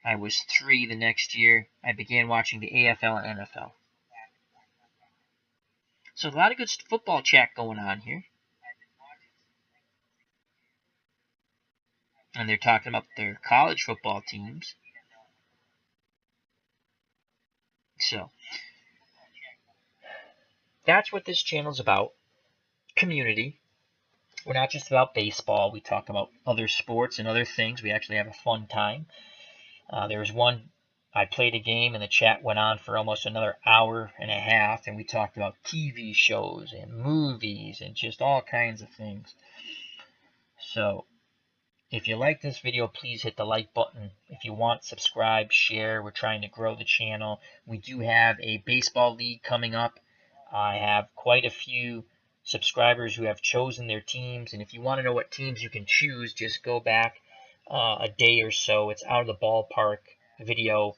I was 3 the next year. I began watching the AFL and NFL." So a lot of good football chat going on here. And they're talking about their college football teams. So, that's what this channel's about. Community. We're not just about baseball. We talk about other sports and other things. We actually have a fun time. There was one, I played a game and the chat went on for almost another hour and a half, and we talked about TV shows and movies and just all kinds of things. So, if you like this video, please hit the like button. If you want, subscribe, share. We're trying to grow the channel. We do have a baseball league coming up. I have quite a few subscribers who have chosen their teams. And if you want to know what teams you can choose, just go back a day or so. It's out of the ballpark video.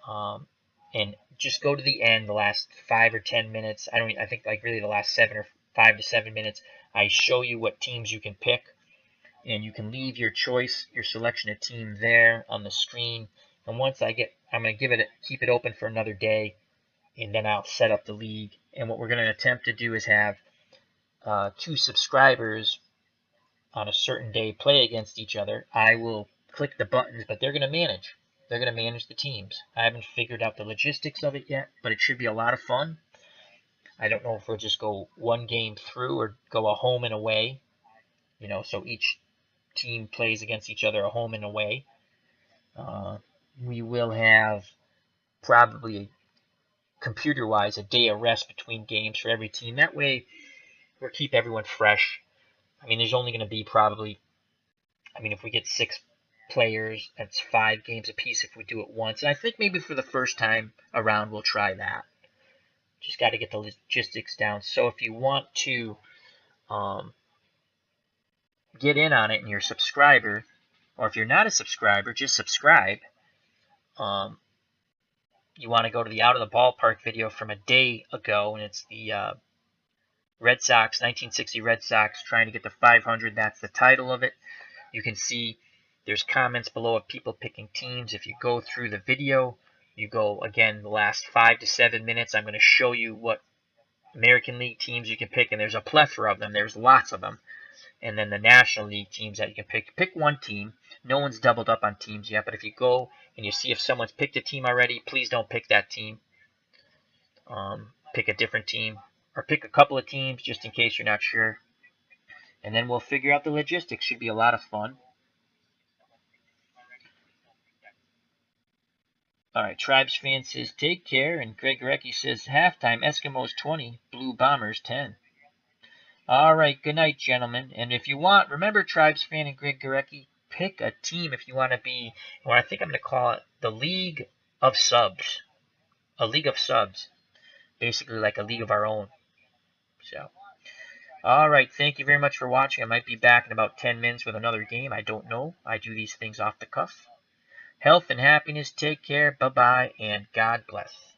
And just go to the end, the last 5 or 10 minutes. I think like really the last 5 to 7 minutes. I show you what teams you can pick. And you can leave your choice, your selection of team there on the screen. And once I'm going to keep it open for another day, and then I'll set up the league. And what we're going to attempt to do is have 2 subscribers on a certain day play against each other. I will click the buttons, but they're going to manage. They're going to manage the teams. I haven't figured out the logistics of it yet, but it should be a lot of fun. I don't know if we'll just go one game through or go a home and away. So each team plays against each other, a home and away. We will have probably computer-wise a day of rest between games for every team. That way we'll keep everyone fresh. There's only going to be probably, if we get 6 players, that's 5 games apiece if we do it once. And I think maybe for the first time around we'll try that. Just got to get the logistics down. So if you want to get in on it and you're a subscriber, Or if you're not a subscriber, just subscribe. You want to go to the Out of the Ballpark video from a day ago, and it's the Red Sox, 1960 Red Sox trying to get to 500. That's the title of it. You can see there's comments below of people picking teams. If you go through the video, you go, again, the last 5 to 7 minutes, I'm going to show you what American League teams you can pick, and there's a plethora of them. There's lots of them. And then the National League teams that you can pick. Pick one team. No one's doubled up on teams yet, but if you go and you see if someone's picked a team already, please don't pick that team. Pick a different team, or pick a couple of teams just in case you're not sure. And then we'll figure out the logistics. Should be a lot of fun. All right, Tribes fan says, take care. And Greg Gorecki says, halftime, Eskimos 20, Blue Bombers 10. All right, good night, gentlemen. And if you want, remember, Tribes fan and Greg Gorecki, pick a team if you want to be, or I think I'm going to call it the League of Subs. A League of Subs. Basically like a league of our own. So, all right, thank you very much for watching. I might be back in about 10 minutes with another game. I don't know. I do these things off the cuff. Health and happiness. Take care. Bye-bye, and God bless.